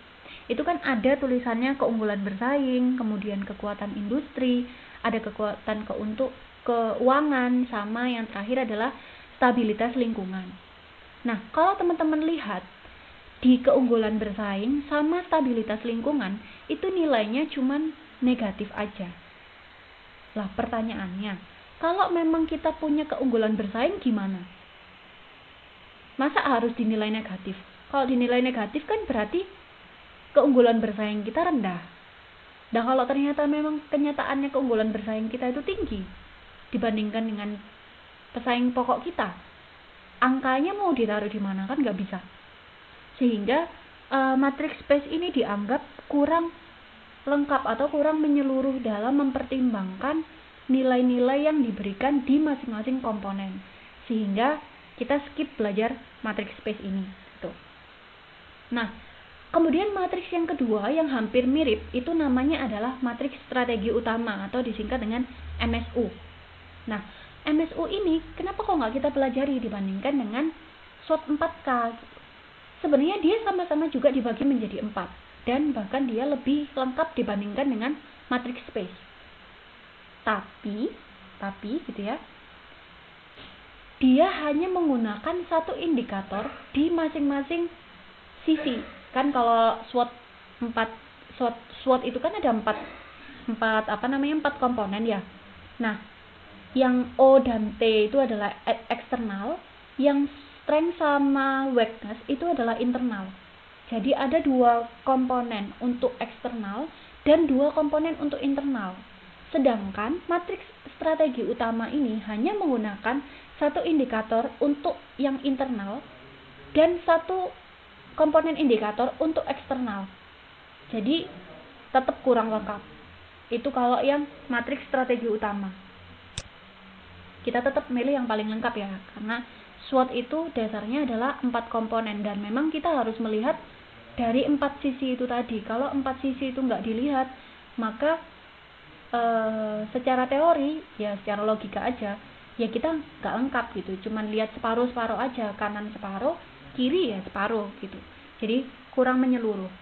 itu kan ada tulisannya keunggulan bersaing, kemudian kekuatan industri, ada kekuatan untuk keuangan, sama yang terakhir adalah stabilitas lingkungan. Nah, kalau teman-teman lihat di keunggulan bersaing sama stabilitas lingkungan, itu nilainya cuman negatif aja. Lah pertanyaannya, kalau memang kita punya keunggulan bersaing gimana? Masa harus dinilai negatif? Kalau dinilai negatif kan berarti keunggulan bersaing kita rendah. Dan kalau ternyata memang kenyataannya keunggulan bersaing kita itu tinggi dibandingkan dengan pesaing pokok kita, angkanya mau ditaruh di mana? Kan nggak bisa. Sehingga matriks space ini dianggap kurang lengkap atau kurang menyeluruh dalam mempertimbangkan nilai-nilai yang diberikan di masing-masing komponen, sehingga kita skip belajar matriks space ini gitu. Nah, kemudian matriks yang kedua yang hampir mirip itu namanya adalah matriks strategi utama atau disingkat dengan MSU. Nah, MSU ini kenapa kok nggak kita pelajari dibandingkan dengan SWOT 4K? Sebenarnya dia sama-sama juga dibagi menjadi 4, dan bahkan dia lebih lengkap dibandingkan dengan matriks space. Tapi gitu ya, dia hanya menggunakan satu indikator di masing-masing sisi. Kan kalau SWOT itu kan ada 4 komponen ya. Nah, yang O dan T itu adalah eksternal, yang strength sama weakness itu adalah internal. Jadi ada 2 komponen untuk eksternal dan 2 komponen untuk internal. Sedangkan matriks strategi utama ini hanya menggunakan satu indikator untuk yang internal dan satu komponen indikator untuk eksternal. Jadi tetap kurang lengkap. Itu kalau yang matriks strategi utama. Kita tetap milih yang paling lengkap ya, karena SWOT itu dasarnya adalah 4 komponen, dan memang kita harus melihat dari 4 sisi itu tadi. Kalau 4 sisi itu nggak dilihat, maka secara teori ya, secara logika aja ya kita nggak lengkap gitu, cuman lihat separuh-separuh aja, kanan separuh, kiri ya separuh gitu, jadi kurang menyeluruh.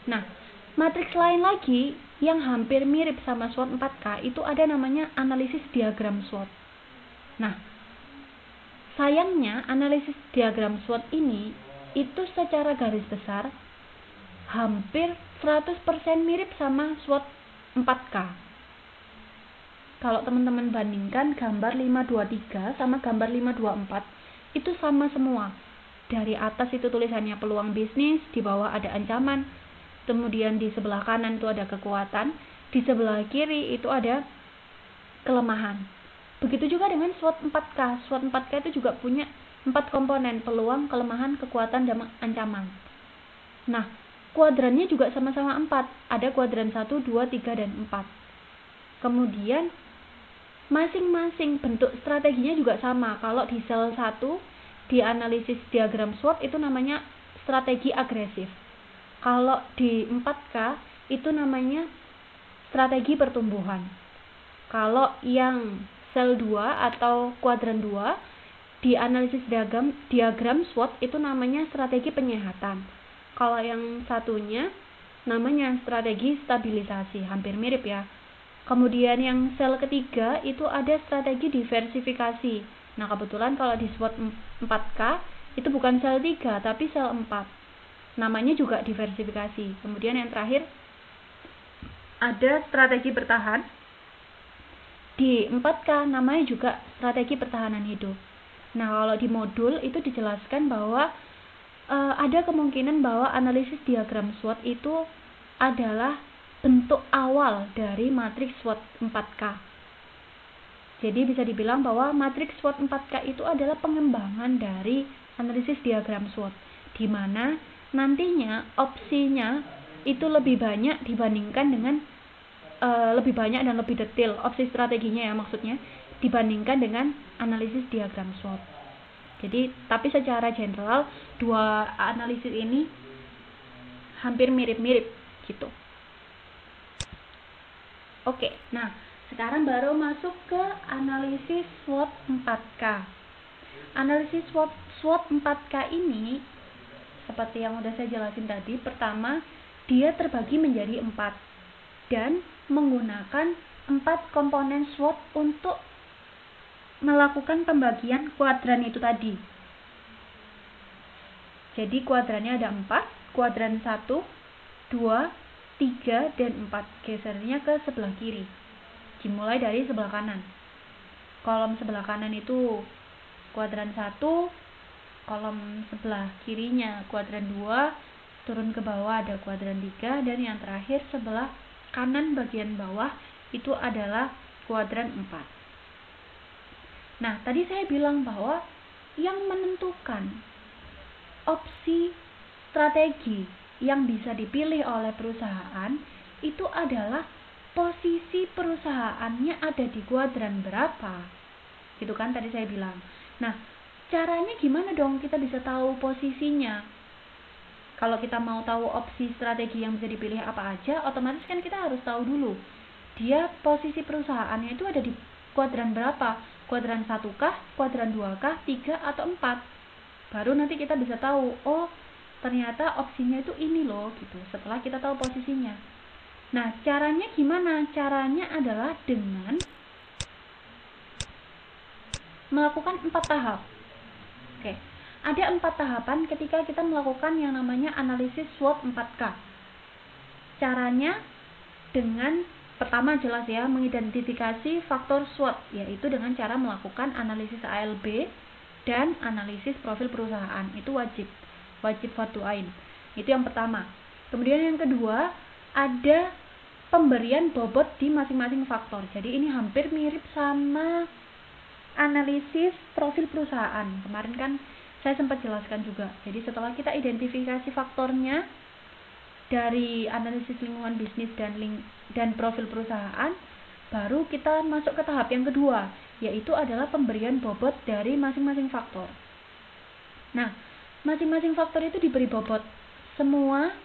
Nah, matriks lain lagi yang hampir mirip sama SWOT 4K itu ada namanya analisis diagram SWOT. Nah, sayangnya analisis diagram SWOT ini itu secara garis besar hampir 100% mirip sama SWOT 4K. Kalau teman-teman bandingkan gambar 523 sama gambar 524, itu sama semua. Dari atas itu tulisannya peluang bisnis, di bawah ada ancaman, kemudian di sebelah kanan itu ada kekuatan, di sebelah kiri itu ada kelemahan. Begitu juga dengan SWOT 4K. SWOT 4K itu juga punya 4 komponen, peluang, kelemahan, kekuatan, dan ancaman. Nah, kuadrannya juga sama-sama 4. Ada kuadran 1, 2, 3, dan 4. Kemudian masing-masing bentuk strateginya juga sama. Kalau di sel 1 di analisis diagram SWOT itu namanya strategi agresif. Kalau di 4K itu namanya strategi pertumbuhan. Kalau yang sel 2 atau kuadran 2 di analisis diagram SWOT itu namanya strategi penyehatan. Kalau yang satunya namanya strategi stabilisasi, hampir mirip ya. Kemudian yang sel ketiga itu ada strategi diversifikasi. Nah, kebetulan kalau di SWOT 4K itu bukan sel 3 tapi sel 4. Namanya juga diversifikasi. Kemudian yang terakhir ada strategi bertahan. Di 4K namanya juga strategi pertahanan hidup. Nah, kalau di modul itu dijelaskan bahwa ada kemungkinan bahwa analisis diagram SWOT itu adalah bentuk awal dari matriks SWOT 4K. Jadi bisa dibilang bahwa matriks SWOT 4K itu adalah pengembangan dari analisis diagram SWOT, di mana nantinya opsinya itu lebih banyak dibandingkan dengan lebih banyak dan lebih detail opsi strateginya ya, maksudnya dibandingkan dengan analisis diagram SWOT. Jadi tapi secara general dua analisis ini hampir mirip-mirip gitu. Oke, nah sekarang baru masuk ke analisis SWOT 4K. Analisis SWOT 4K ini seperti yang udah saya jelasin tadi, pertama dia terbagi menjadi 4 dan menggunakan 4 komponen SWOT untuk melakukan pembagian kuadran itu tadi. Jadi kuadrannya ada 4, kuadran 1, 2, 3, dan 4. Gesernya ke sebelah kiri. Dimulai dari sebelah kanan. Kolom sebelah kanan itu kuadran 1, kolom sebelah kirinya kuadran 2, turun ke bawah ada kuadran 3, dan yang terakhir sebelah kanan bagian bawah itu adalah kuadran 4. Nah, tadi saya bilang bahwa yang menentukan opsi strategi yang bisa dipilih oleh perusahaan itu adalah posisi perusahaannya ada di kuadran berapa. Gitu kan tadi saya bilang. Nah, caranya gimana dong kita bisa tahu posisinya? Kalau kita mau tahu opsi strategi yang bisa dipilih apa aja, otomatis kan kita harus tahu dulu dia posisi perusahaannya itu ada di kuadran berapa, kuadran 1 kah, kuadran 2 kah, 3 atau 4. Baru nanti kita bisa tahu, oh ternyata opsinya itu ini loh gitu, setelah kita tahu posisinya. Nah, caranya gimana? Caranya adalah dengan melakukan 4 tahap. Oke, ada 4 tahapan ketika kita melakukan yang namanya analisis SWOT 4K. Caranya dengan pertama jelas ya, mengidentifikasi faktor SWOT, yaitu dengan cara melakukan analisis ALB dan analisis profil perusahaan. Itu wajib fardu ain. Itu yang pertama. Kemudian yang kedua, ada pemberian bobot di masing-masing faktor. Jadi ini hampir mirip sama analisis profil perusahaan. Kemarin kan saya sempat jelaskan juga. Jadi setelah kita identifikasi faktornya dari analisis lingkungan bisnis dan profil perusahaan, baru kita masuk ke tahap yang kedua, yaitu adalah pemberian bobot dari masing-masing faktor. Nah, masing-masing faktor itu diberi bobot. Semua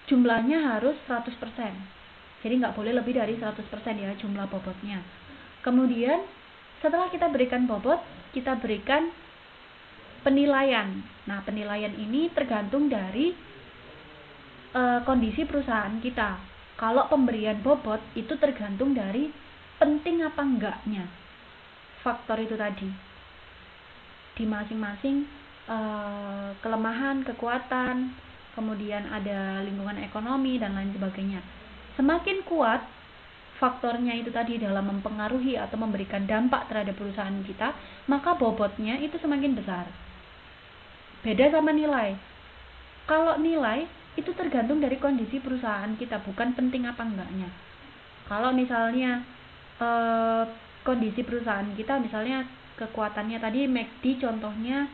jumlahnya harus 100%. Jadi nggak boleh lebih dari 100% ya jumlah bobotnya. Kemudian setelah kita berikan bobot, kita berikan penilaian. Nah, penilaian ini tergantung dari kondisi perusahaan kita. Kalau pemberian bobot itu tergantung dari penting apa enggaknya faktor itu tadi di masing-masing kelemahan, kekuatan, kemudian ada lingkungan ekonomi dan lain sebagainya. Semakin kuat faktornya itu tadi dalam mempengaruhi atau memberikan dampak terhadap perusahaan kita, maka bobotnya itu semakin besar. Beda sama nilai. Kalau nilai itu tergantung dari kondisi perusahaan kita, bukan penting apa enggaknya. Kalau misalnya kondisi perusahaan kita, misalnya kekuatannya tadi McD contohnya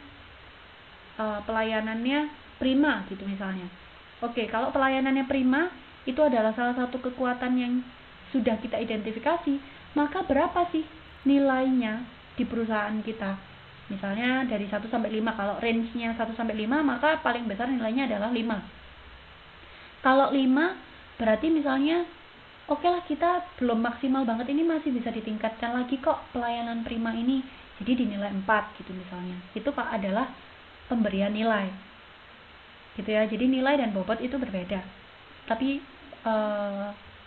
pelayanannya prima gitu misalnya. Oke, kalau pelayanannya prima itu adalah salah satu kekuatan yang sudah kita identifikasi, maka berapa sih nilainya di perusahaan kita? Misalnya dari 1 sampai 5, kalau range-nya 1 sampai 5, maka paling besar nilainya adalah 5. Kalau 5, berarti misalnya oke lah, kita belum maksimal banget, ini masih bisa ditingkatkan lagi kok pelayanan prima ini, jadi dinilai 4 gitu misalnya. Itu adalah pemberian nilai gitu ya. Jadi nilai dan bobot itu berbeda. Tapi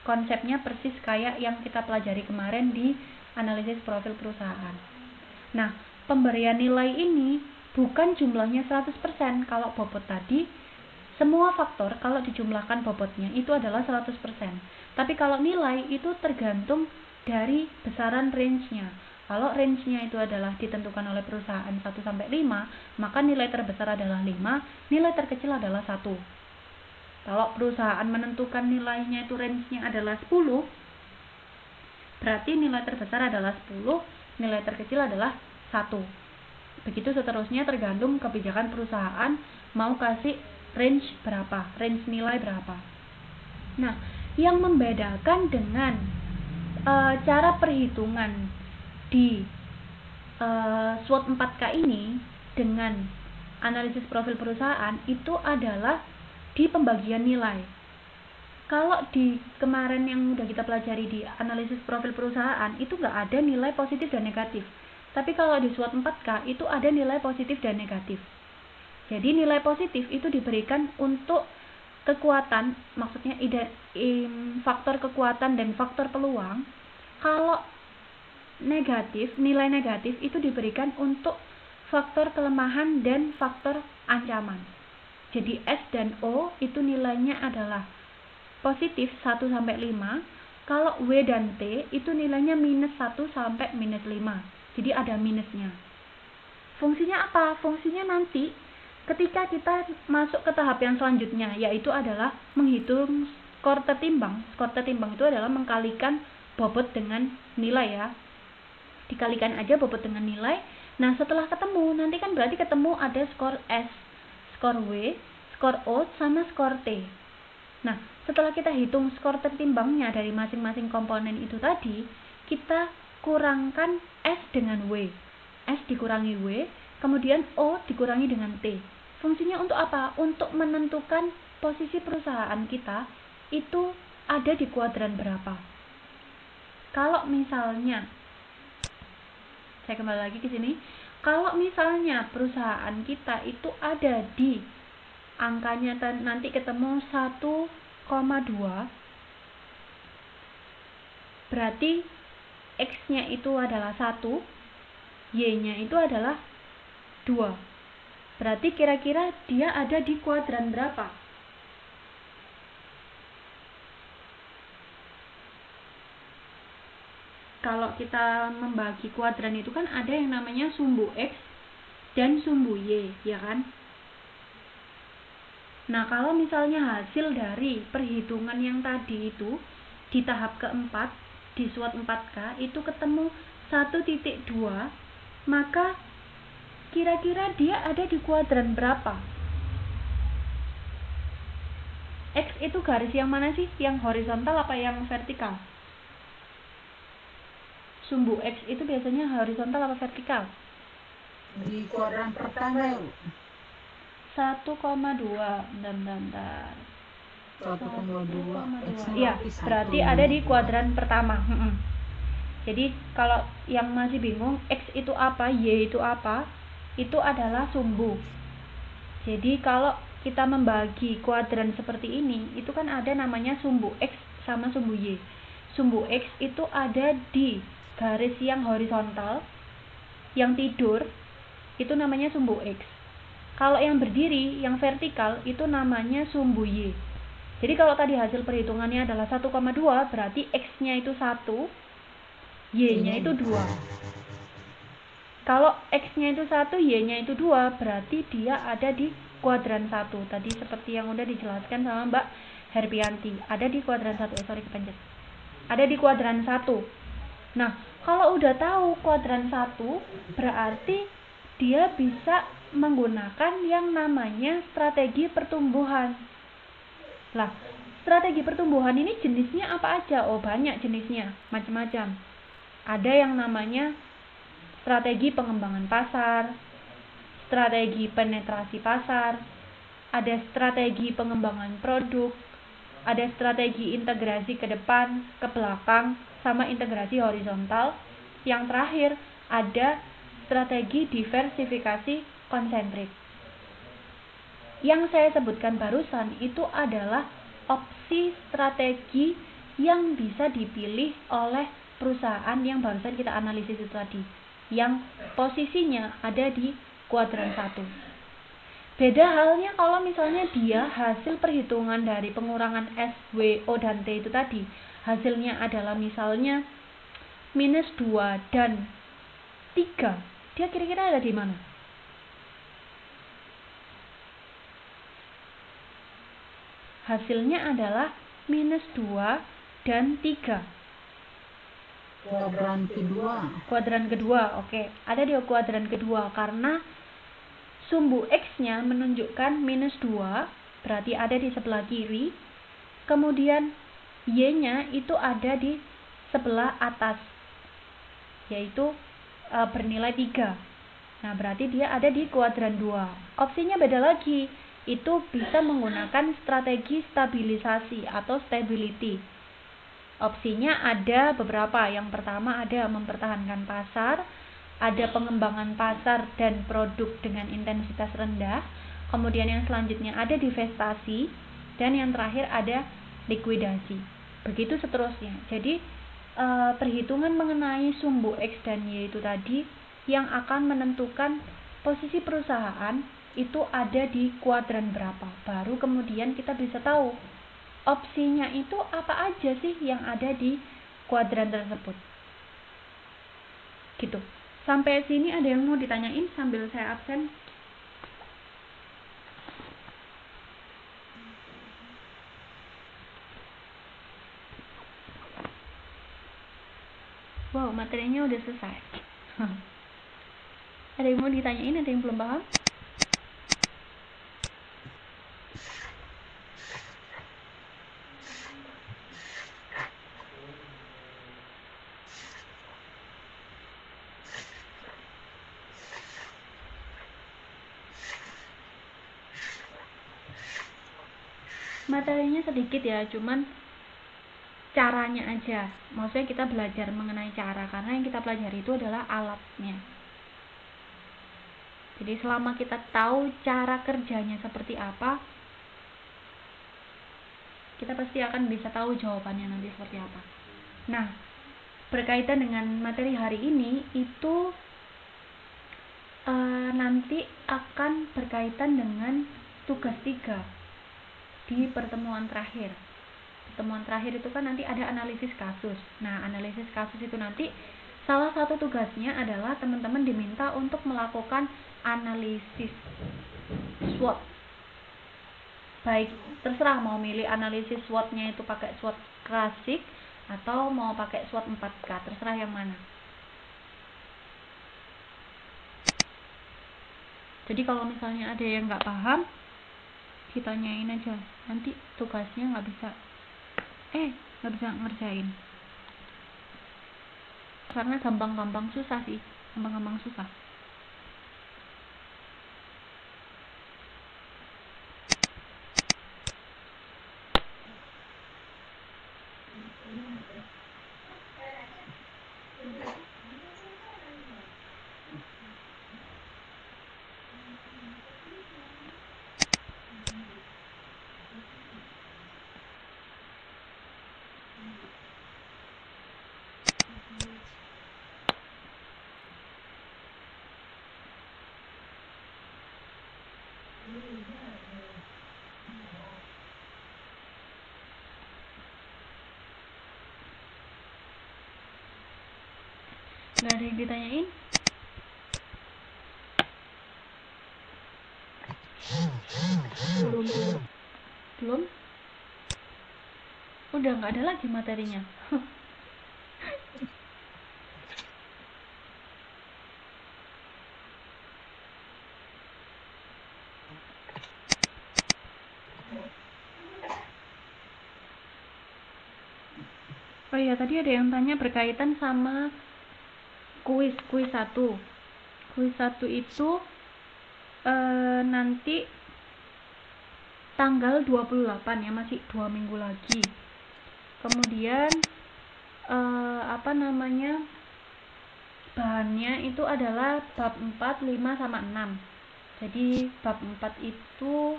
konsepnya persis kayak yang kita pelajari kemarin di analisis profil perusahaan. Nah, pemberian nilai ini bukan jumlahnya 100%. Kalau bobot tadi, semua faktor kalau dijumlahkan bobotnya itu adalah 100%. Tapi kalau nilai itu tergantung dari besaran range-nya. Kalau range-nya itu adalah ditentukan oleh perusahaan 1-5, maka nilai terbesar adalah 5, nilai terkecil adalah 1. Kalau perusahaan menentukan nilainya itu range-nya adalah 10, berarti nilai terbesar adalah 10, nilai terkecil adalah 1. Begitu seterusnya tergantung kebijakan perusahaan mau kasih range berapa, range nilai berapa. Nah, yang membedakan dengan cara perhitungan di SWOT 4K ini dengan analisis profil perusahaan itu adalah di pembagian nilai. Kalau di kemarin yang udah kita pelajari di analisis profil perusahaan itu nggak ada nilai positif dan negatif. Tapi kalau di SWOT 4K itu ada nilai positif dan negatif. Jadi nilai positif itu diberikan untuk kekuatan, maksudnya faktor kekuatan dan faktor peluang. Kalau negatif, nilai negatif itu diberikan untuk faktor kelemahan dan faktor ancaman. Jadi S dan O itu nilainya adalah positif 1-5. Kalau W dan T itu nilainya -1 sampai -5. Jadi ada minusnya. Fungsinya apa? Fungsinya nanti ketika kita masuk ke tahap yang selanjutnya, yaitu adalah menghitung skor tertimbang. Skor tertimbang itu adalah mengkalikan bobot dengan nilai ya. Dikalikan aja bobot dengan nilai. Nah, setelah ketemu, nanti kan berarti ketemu ada skor S, skor W, skor O, sama skor T. Nah, setelah kita hitung skor tertimbangnya dari masing-masing komponen itu tadi, kita kurangkan S dengan W. S dikurangi W, kemudian O dikurangi dengan T. Fungsinya untuk apa? Untuk menentukan posisi perusahaan kita itu ada di kuadran berapa. Kalau misalnya, saya kembali lagi ke sini, kalau misalnya perusahaan kita itu ada di angkanya nanti ketemu 1,2, berarti X-nya itu adalah 1, Y-nya itu adalah 2. Berarti kira-kira dia ada di kuadran berapa? Kalau kita membagi kuadran itu kan ada yang namanya sumbu X dan sumbu Y, ya kan? Nah, kalau misalnya hasil dari perhitungan yang tadi itu di tahap keempat, di SWOT 4K itu ketemu 1.2, maka kira-kira dia ada di kuadran berapa? X itu garis yang mana sih? Yang horizontal apa yang vertikal? Sumbu X itu biasanya horizontal apa vertikal? Di kuadran pertama 1,2. Bentar. 1,2. Iya, berarti ada di kuadran pertama. Jadi kalau yang masih bingung X itu apa, Y itu apa, itu adalah sumbu. Jadi kalau kita membagi kuadran seperti ini, itu kan ada namanya sumbu X sama sumbu Y. Sumbu X itu ada di garis yang horizontal, yang tidur, itu namanya sumbu X. Kalau yang berdiri, yang vertikal, itu namanya sumbu Y. Jadi kalau tadi hasil perhitungannya adalah 1,2, berarti X-nya itu 1, Y-nya itu 2. Kalau X-nya itu 1, Y-nya itu 2, berarti dia ada di kuadran 1. Tadi seperti yang udah dijelaskan sama Mbak Herbianti, ada di kuadran 1. Kepencet. Ada di kuadran 1. Nah, kalau udah tahu kuadran 1, berarti dia bisa menggunakan yang namanya strategi pertumbuhan. Lah, strategi pertumbuhan ini jenisnya apa aja? Oh, banyak jenisnya, macam-macam. Ada yang namanya strategi pengembangan pasar, strategi penetrasi pasar, ada strategi pengembangan produk, ada strategi integrasi ke depan, ke belakang, sama integrasi horizontal. Yang terakhir ada strategi diversifikasi konsentrik. Yang saya sebutkan barusan itu adalah opsi strategi yang bisa dipilih oleh perusahaan yang barusan kita analisis itu tadi, yang posisinya ada di kuadran 1. Beda halnya kalau misalnya dia hasil perhitungan dari pengurangan S, W, O, dan T itu tadi, hasilnya adalah misalnya -2 dan 3, dia kira-kira ada di mana? Hasilnya adalah -2 dan 3. Kuadran kedua, oke. Ada di kuadran kedua karena sumbu X-nya menunjukkan -2, berarti ada di sebelah kiri. Kemudian Y-nya itu ada di sebelah atas, yaitu bernilai 3. Nah, berarti dia ada di kuadran 2. Opsinya beda lagi. Itu bisa menggunakan strategi stabilisasi atau stability. Opsinya ada beberapa. Yang pertama ada mempertahankan pasar, ada pengembangan pasar dan produk dengan intensitas rendah. Kemudian yang selanjutnya ada divestasi, dan yang terakhir ada likuidasi. Begitu seterusnya. Jadi perhitungan mengenai sumbu X dan Y itu tadi yang akan menentukan posisi perusahaan itu ada di kuadran berapa. Baru kemudian kita bisa tahu opsinya itu apa aja sih yang ada di kuadran tersebut. Gitu. Sampai sini ada yang mau ditanyain sambil saya absen? Wow, materinya udah selesai. Ada yang mau ditanyain, ada yang belum paham? Materinya sedikit ya, cuman caranya aja. Maksudnya kita belajar mengenai cara, karena yang kita pelajari itu adalah alatnya. Jadi selama kita tahu cara kerjanya seperti apa, kita pasti akan bisa tahu jawabannya nanti seperti apa. Nah, berkaitan dengan materi hari ini itu nanti akan berkaitan dengan tugas 3 di pertemuan terakhir. Pertemuan terakhir itu kan nanti ada analisis kasus. Nah, analisis kasus itu nanti salah satu tugasnya adalah teman-teman diminta untuk melakukan analisis SWOT. Baik, terserah mau milih analisis SWOT-nya itu pakai SWOT klasik atau mau pakai SWOT 4K, terserah yang mana. Jadi kalau misalnya ada yang nggak paham, ditanyain aja. Nanti tugasnya nggak bisa ngerjain. Karena gampang-gampang susah sih, gampang-gampang susah. Nggak ada yang ditanyain? Belum? Udah nggak ada lagi materinya. Oh iya, tadi ada yang tanya berkaitan sama kuis 1. Kuis 1 itu nanti tanggal 28 ya, masih 2 minggu lagi. Kemudian bahannya itu adalah bab 4, 5, sama 6. Jadi bab 4 itu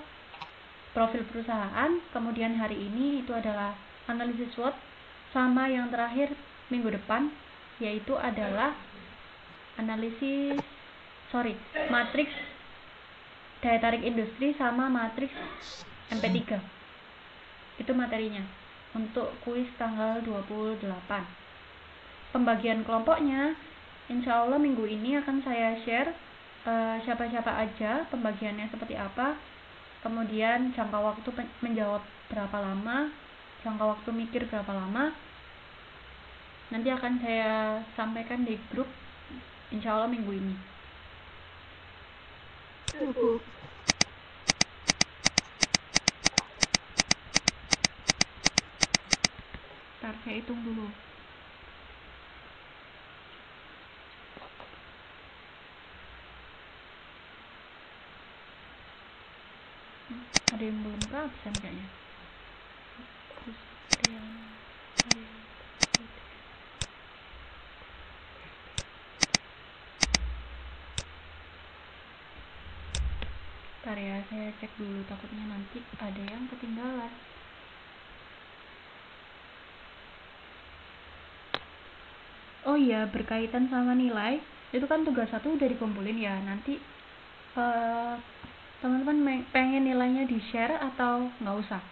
profil perusahaan, kemudian hari ini itu adalah analisis SWOT, sama yang terakhir minggu depan yaitu adalah matriks daya tarik industri sama matriks MP3. Itu materinya untuk kuis tanggal 28. Pembagian kelompoknya insya Allah minggu ini akan saya share siapa-siapa aja, pembagiannya seperti apa, kemudian jangka waktu menjawab berapa lama, jangka waktu mikir berapa lama, nanti akan saya sampaikan di grup insya Allah minggu ini. Ntar saya hitung dulu. Ada yang belum ke absen kayaknya. Ntar ya, saya cek dulu, takutnya nanti ada yang ketinggalan. Oh iya, berkaitan sama nilai, itu kan tugas 1 udah dikumpulin ya. Nanti teman-teman pengen nilainya di-share atau nggak usah?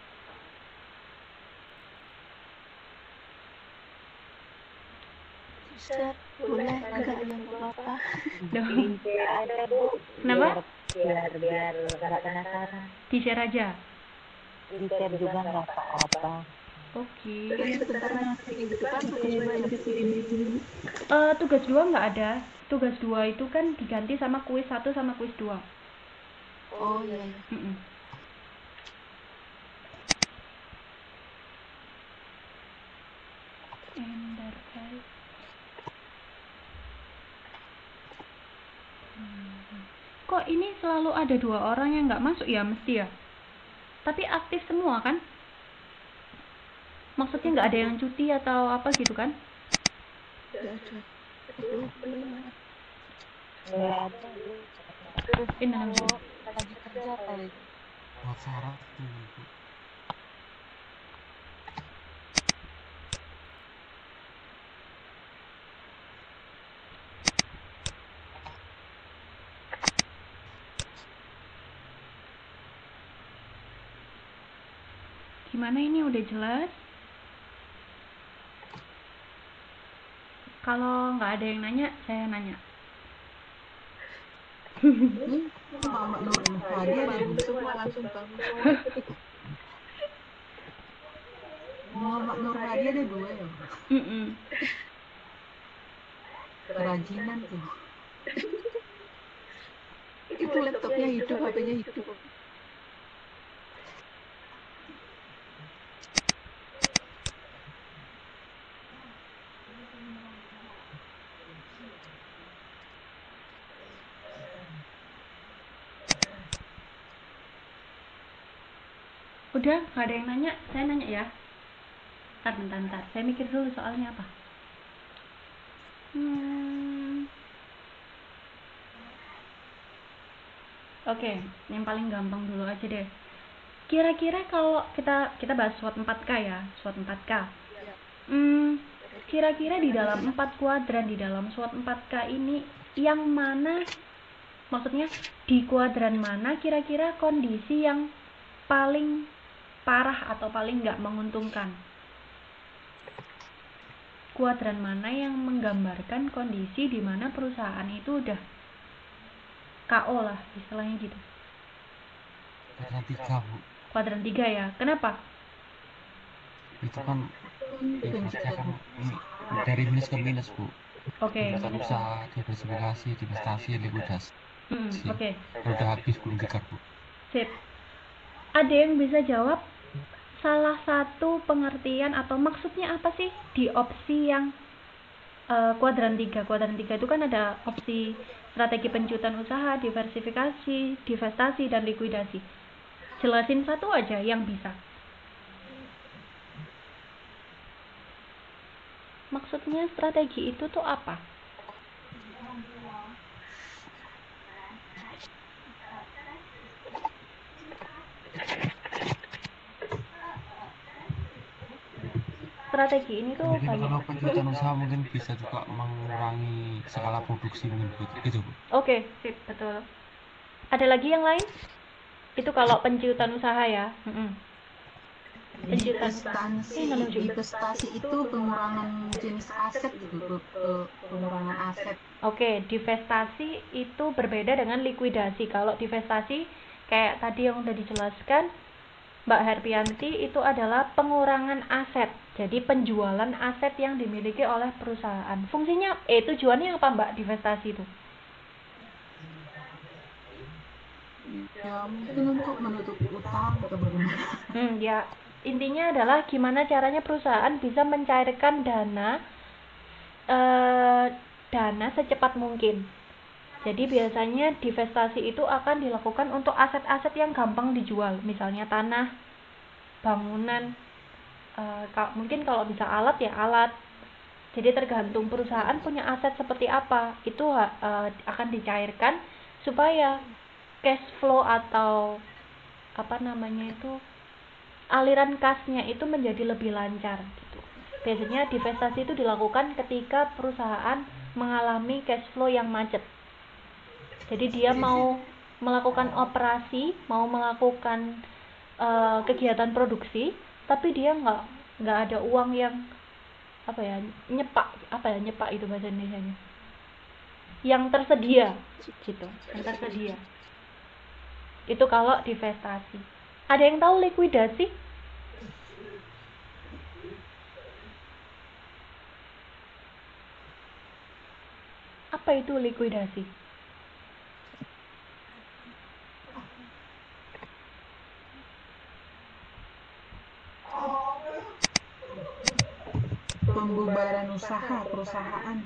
Share boleh, enggak yang apa-apa. Ada Bu. Kenapa? Biar nggak penasaran. Di-share aja. Di-share juga nggak apa-apa. Oke. Sebentar nanti minggu depan Tugas 2 nggak ada. Tugas 2 itu kan diganti sama kuis 1 sama kuis 2. Oh iya. Kok ini selalu ada 2 orang yang nggak masuk ya, mesti ya? Tapi aktif semua kan? Maksudnya nggak ada yang cuti atau apa gitu kan? Ini lagi kerja kali. Sarah tuh. Gimana ini udah jelas? Kalau nggak ada yang nanya, saya nanya. Muhammad Nur Hadi ada semua langsung bangun. Muhammad Nur Hadi ada 2 ya. Kerajinan tuh. Itu laptopnya hidup, HP-nya hidup. Udah, nggak ada yang nanya, saya nanya ya. Bentar. Saya mikir dulu soalnya apa. Oke, yang paling gampang dulu aja deh. Kira-kira kalau kita bahas SWOT 4K ya, SWOT 4K. Kira-kira di dalam 4 kuadran di dalam SWOT 4K ini yang mana, maksudnya di kuadran mana kira-kira kondisi yang paling parah atau paling nggak menguntungkan? Kuadran mana yang menggambarkan kondisi di mana perusahaan itu udah KO lah istilahnya gitu? Kuadran 3 Bu. Kuadran 3 ya, kenapa? Itu kan ibaratnya kan dari minus ke minus Bu. Oke. Usaha, diversifikasi, divestasi, likuidasi. Oke. Udah habis belum dikar Bu. Sip. Ada yang bisa jawab salah satu pengertian atau maksudnya apa sih di opsi yang kuadran 3? Kuadran 3 itu kan ada opsi strategi penjutan usaha, diversifikasi, divestasi, dan likuidasi. Jelasin satu aja yang bisa. Maksudnya strategi itu tuh apa? strategi ini tuh Mungkin banyak. kalau penjualan usaha mungkin bisa juga mengurangi skala produksi mungkin gitu Bu. Oke, sip, betul. Ada lagi yang lain? Itu kalau penciutan usaha ya. Penciutan usaha. Divestasi itu pengurangan jenis aset gitu, pengurangan aset. Oke, divestasi itu berbeda dengan likuidasi. Kalau divestasi kayak tadi yang udah dijelaskan Mbak Herpianti, itu adalah pengurangan aset. Jadi penjualan aset yang dimiliki oleh perusahaan. Fungsinya, tujuannya apa Mbak divestasi itu? Ya mungkin untuk menutup utang atau bagaimana. Ya, intinya adalah gimana caranya perusahaan bisa mencairkan dana secepat mungkin. Jadi biasanya divestasi itu akan dilakukan untuk aset-aset yang gampang dijual, misalnya tanah, bangunan, mungkin kalau bisa alat ya alat. Jadi tergantung perusahaan punya aset seperti apa, itu akan dicairkan supaya cash flow atau aliran kasnya itu menjadi lebih lancar gitu. Biasanya divestasi itu dilakukan ketika perusahaan mengalami cash flow yang macet. Jadi dia mau melakukan operasi, mau melakukan kegiatan produksi, tapi dia nggak ada uang yang nyepak itu bahasa Indonesianya, yang tersedia gitu, yang tersedia. Itu kalau divestasi. Ada yang tahu likuidasi? Apa itu likuidasi? Pembubaran usaha perusahaan.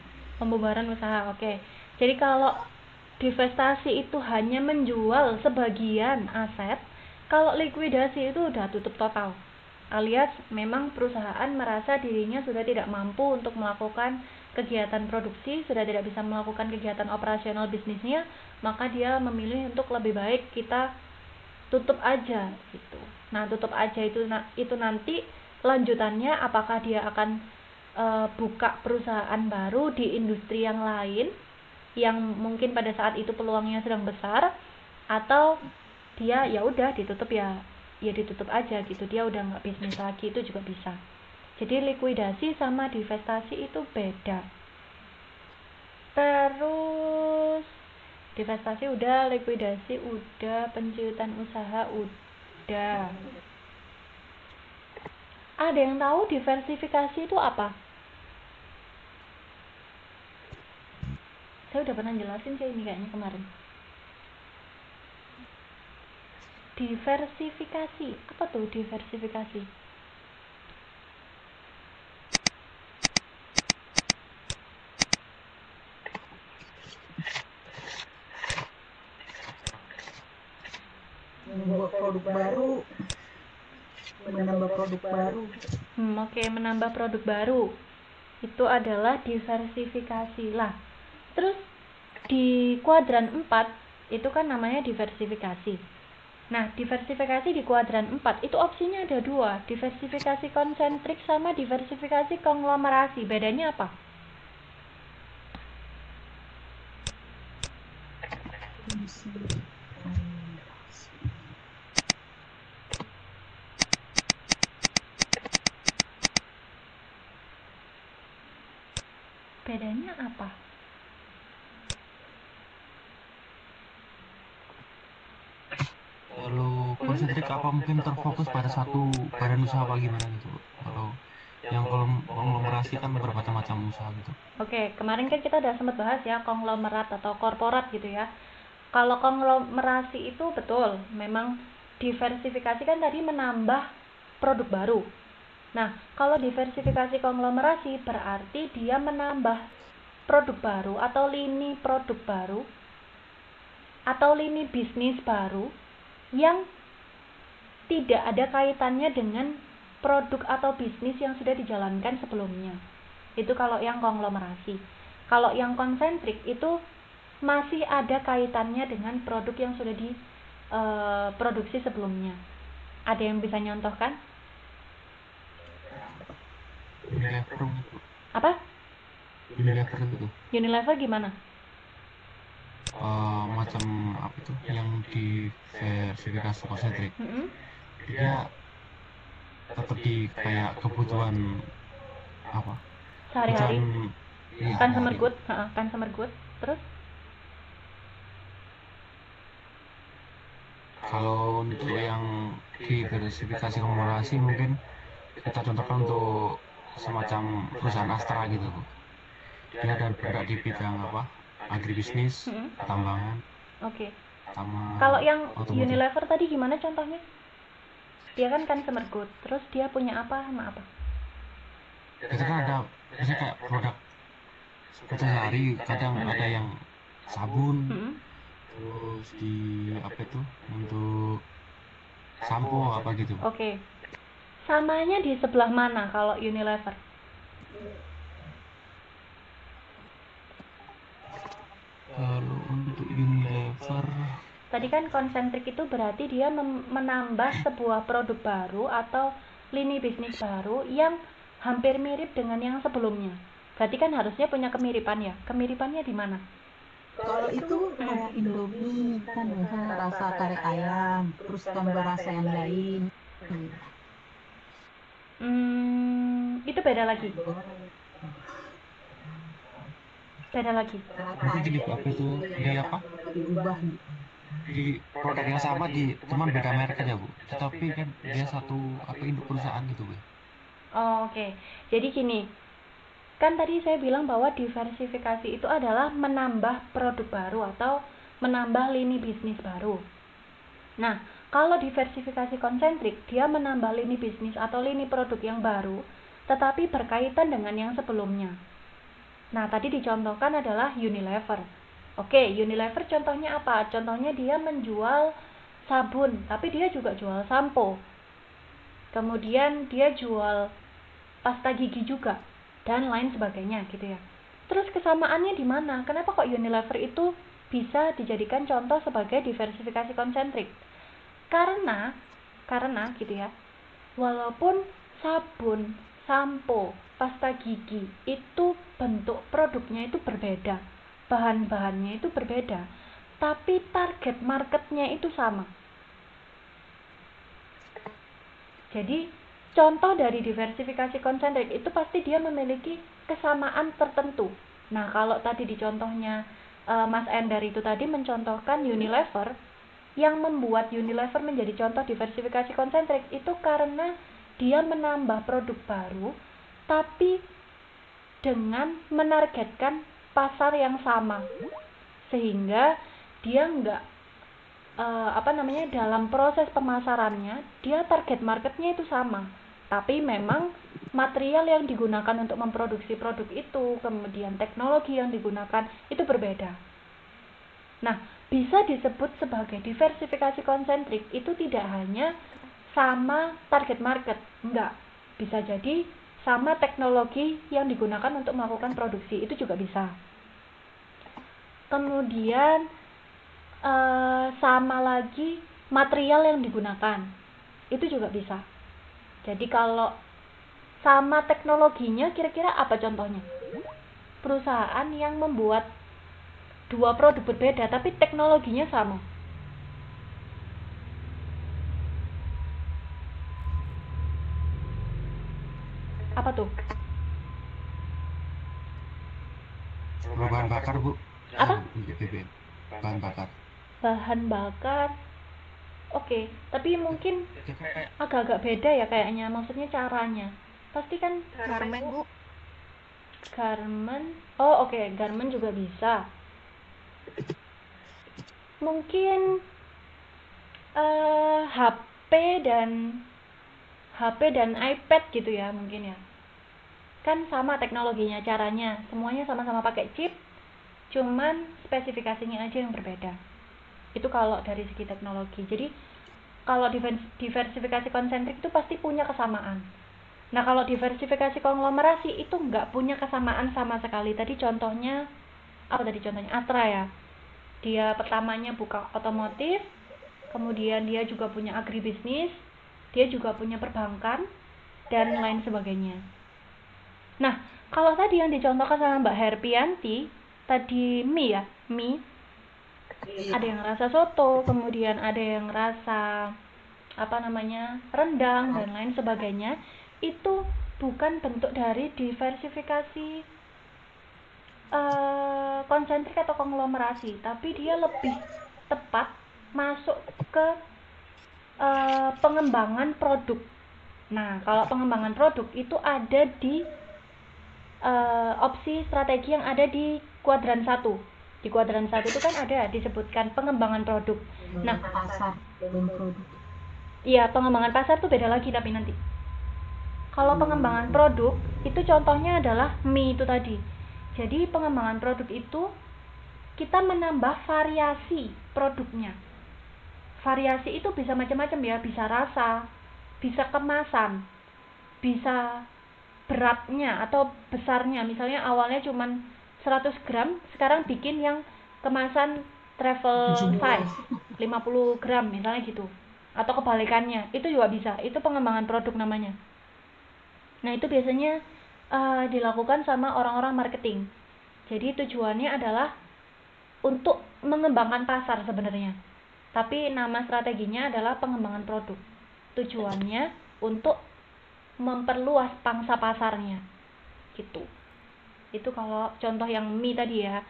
Pembubaran usaha, oke. Jadi kalau divestasi itu hanya menjual sebagian aset, kalau likuidasi itu udah tutup total. Alias memang perusahaan merasa dirinya sudah tidak mampu untuk melakukan kegiatan produksi, sudah tidak bisa melakukan kegiatan operasional bisnisnya, maka dia memilih untuk lebih baik kita tutup aja gitu. Nah, tutup aja itu nanti lanjutannya apakah dia akan buka perusahaan baru di industri yang lain yang mungkin pada saat itu peluangnya sedang besar, atau dia ya udah ditutup ya ditutup aja gitu, dia udah nggak bisnis lagi, itu juga bisa. Jadi likuidasi sama divestasi itu beda. Terus divestasi udah, likuidasi udah, penciutan usaha udah. Ada yang tahu diversifikasi itu apa? Saya udah pernah jelasin sih ini kayaknya kemarin. Diversifikasi, apa tuh diversifikasi? Membuat produk baru, menambah produk baru. Oke, menambah produk baru. Itu adalah diversifikasi lah. Terus di kuadran 4 itu kan namanya diversifikasi. Nah, diversifikasi di kuadran 4 itu opsinya ada 2, diversifikasi konsentrik sama diversifikasi konglomerasi. Bedanya apa? Bedanya apa? Kalau konsentrik apa mungkin terfokus pada satu badan usaha apa gimana gitu. Kalau yang konglomerasi kan bermacam-macam usaha gitu. Oke, kemarin kan kita udah sempat bahas ya konglomerat atau korporat gitu ya. Kalau konglomerasi itu betul, memang diversifikasi kan tadi menambah produk baru. Nah, kalau diversifikasi konglomerasi berarti dia menambah produk baru atau lini produk baru atau lini bisnis baru yang tidak ada kaitannya dengan produk atau bisnis yang sudah dijalankan sebelumnya. Itu kalau yang konglomerasi. Kalau yang konsentrik itu masih ada kaitannya dengan produk yang sudah diproduksi sebelumnya. Ada yang bisa nyontohkan? Unilever itu. Apa? Unilever itu. Unilever gimana? Macam apa itu yang diversifikasi konsentrik. Mm-mm. Dia tetap di kayak kebutuhan apa? Sehari-hari. Kebutuhan iya, Consumer sehari. good, consumer good. Terus? Kalau untuk yang diversifikasi komodasi mungkin kita contohkan untuk semacam perusahaan Astra gitu, Bu. Dia ada bergerak di bidang apa? Agribisnis, Mm-mm. pertambangan, Oke. sama Kalau yang otomotif. Unilever tadi gimana contohnya? Dia kan consumer good. Terus dia punya apa sama apa? Kita kan ada biasanya kayak produk sehari, kadang ada yang sabun, Mm-mm. terus di apa itu untuk sampo apa gitu. Oke. Samanya di sebelah mana kalau Unilever? Kalau untuk Unilever, Tadi kan konsentrik itu berarti dia menambah sebuah produk baru atau lini bisnis baru yang hampir mirip dengan yang sebelumnya. Berarti kan harusnya punya kemiripan ya. Kemiripannya di mana? Kalau itu kayak Indomie kan biasanya rasa kare ayam, terus tambah rasa yang lain. Itu beda lagi. Beda lagi. berarti di apa itu di apa? Diubah. Di produk yang sama di cuman beda merek aja, Bu. Tetapi kan dia satu apa induk perusahaan gitu, Bu. Oh, oke. Jadi gini, kan tadi saya bilang bahwa diversifikasi itu adalah menambah produk baru atau menambah lini bisnis baru. Nah, kalau diversifikasi konsentrik, dia menambah lini bisnis atau lini produk yang baru, tetapi berkaitan dengan yang sebelumnya. Nah, tadi dicontohkan adalah Unilever. Oke, Unilever contohnya apa? Contohnya dia menjual sabun, tapi dia juga jual sampo. Kemudian dia jual pasta gigi juga, dan lain sebagainya gitu ya. Terus kesamaannya di mana? Kenapa kok Unilever itu bisa dijadikan contoh sebagai diversifikasi konsentrik? Karena gitu ya, walaupun sabun, sampo, pasta gigi itu bentuk produknya itu berbeda, bahan-bahannya itu berbeda, tapi target marketnya itu sama. Jadi contoh dari diversifikasi konsentrik itu pasti dia memiliki kesamaan tertentu. Nah, kalau tadi di contohnya Mas Endar itu tadi mencontohkan Unilever, yang membuat Unilever menjadi contoh diversifikasi konsentrik itu karena dia menambah produk baru tapi dengan menargetkan pasar yang sama, sehingga dia nggak dalam proses pemasarannya dia target marketnya itu sama, tapi memang material yang digunakan untuk memproduksi produk itu, kemudian teknologi yang digunakan itu berbeda. Nah, bisa disebut sebagai diversifikasi konsentrik itu tidak hanya sama target market, enggak. Bisa jadi sama teknologi yang digunakan untuk melakukan produksi, itu juga bisa. Kemudian sama lagi material yang digunakan, itu juga bisa. Jadi kalau sama teknologinya, kira-kira apa contohnya? Perusahaan yang membuat dua produk berbeda tapi teknologinya sama. Apa tuh? Bahan bakar, Bu. Apa? BBM. Bahan bakar. Bahan bakar. Oke, tapi mungkin Dia kan kayak agak-agak beda ya kayaknya, maksudnya caranya. Pasti kan Garmen, Bu. garment. Oh, oke, garment juga bisa. Mungkin HP dan iPad gitu ya mungkin ya. Kan sama teknologinya, caranya, semuanya sama-sama pakai chip, cuman spesifikasinya aja yang berbeda. Itu kalau dari segi teknologi. Jadi kalau diversifikasi konsentrik itu pasti punya kesamaan. Nah, kalau diversifikasi konglomerasi itu nggak punya kesamaan sama sekali. Tadi contohnya Astra ya. Dia pertamanya buka otomotif, kemudian dia juga punya agribisnis, dia juga punya perbankan dan lain sebagainya. Nah, kalau tadi yang dicontohkan sama Mbak Herpianti, tadi mie ya, mie, Iya. ada yang rasa soto, kemudian ada yang rasa rendang dan lain sebagainya. Itu bukan bentuk dari diversifikasi konsentrik atau konglomerasi, tapi dia lebih tepat masuk ke pengembangan produk. Nah, kalau pengembangan produk itu ada di opsi strategi yang ada di kuadran 1. Di kuadran 1 itu kan ada disebutkan pengembangan produk. Nah, Pasar dan produk. iya, pengembangan pasar tuh beda lagi tapi nanti. Kalau pengembangan produk itu contohnya adalah mie itu tadi. Jadi pengembangan produk itu kita menambah variasi produknya. Variasi itu bisa macam-macam ya, bisa rasa, bisa kemasan, bisa beratnya atau besarnya. Misalnya awalnya cuman 100 gram, sekarang bikin yang kemasan travel size 50 gram misalnya gitu. Atau kebalikannya, itu juga bisa. Itu pengembangan produk namanya. Nah, itu biasanya dilakukan sama orang-orang marketing. Jadi tujuannya adalah untuk mengembangkan pasar sebenarnya. Tapi nama strateginya adalah pengembangan produk. Tujuannya untuk memperluas pangsa pasarnya. Gitu. Itu kalau contoh yang mie tadi ya.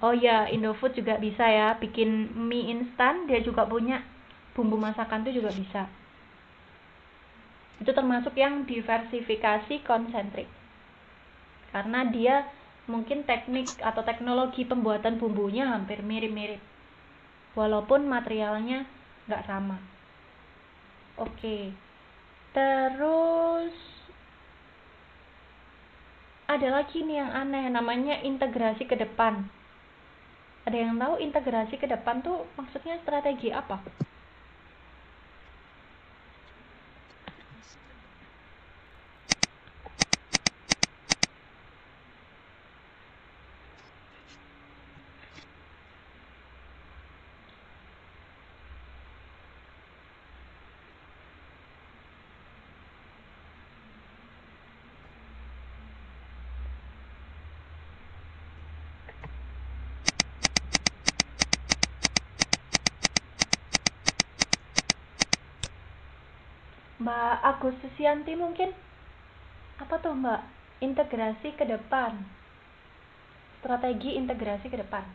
Oh ya, Indofood juga bisa ya, bikin mie instan, dia juga punya bumbu masakan itu juga bisa. Itu termasuk yang diversifikasi konsentrik. Karena dia mungkin teknik atau teknologi pembuatan bumbunya hampir mirip-mirip. Walaupun materialnya nggak sama. Oke. Terus ada lagi nih yang aneh, namanya integrasi ke depan. Ada yang tahu integrasi ke depan tuh maksudnya strategi apa? Mbak Agus Susianti mungkin? Apa tuh Mbak? Integrasi ke depan. Strategi integrasi ke depan.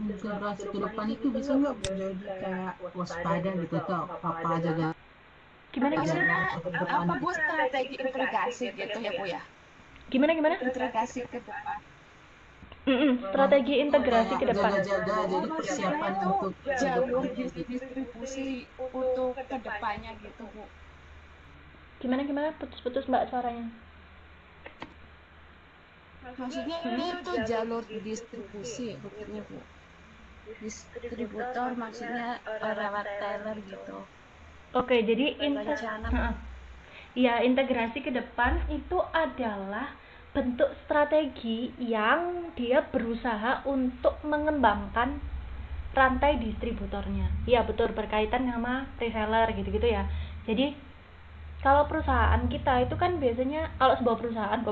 Integrasi ke depan itu bisa nggak jadi kayak waspada gitu atau apa aja kan? Gimana? Maksudnya apa Bu strategi integrasi gitu ya Bu ya? Gimana? Integrasi ke depan. Strategi integrasi ke depan. Jaga-jaga jadi persiapan untuk jalur distribusi untuk ke depannya gitu Bu. Gimana? Putus-putus Mbak suaranya. Maksudnya ini itu jalur distribusi maksudnya Bu. Distributor maksudnya lewat retailer gitu. Oke, jadi Rencana. ya, integrasi ke depan itu adalah bentuk strategi yang dia berusaha untuk mengembangkan rantai distributornya. Ya, betul, berkaitan sama reseller gitu-gitu ya. Jadi kalau perusahaan kita itu kan biasanya, kalau sebuah perusahaan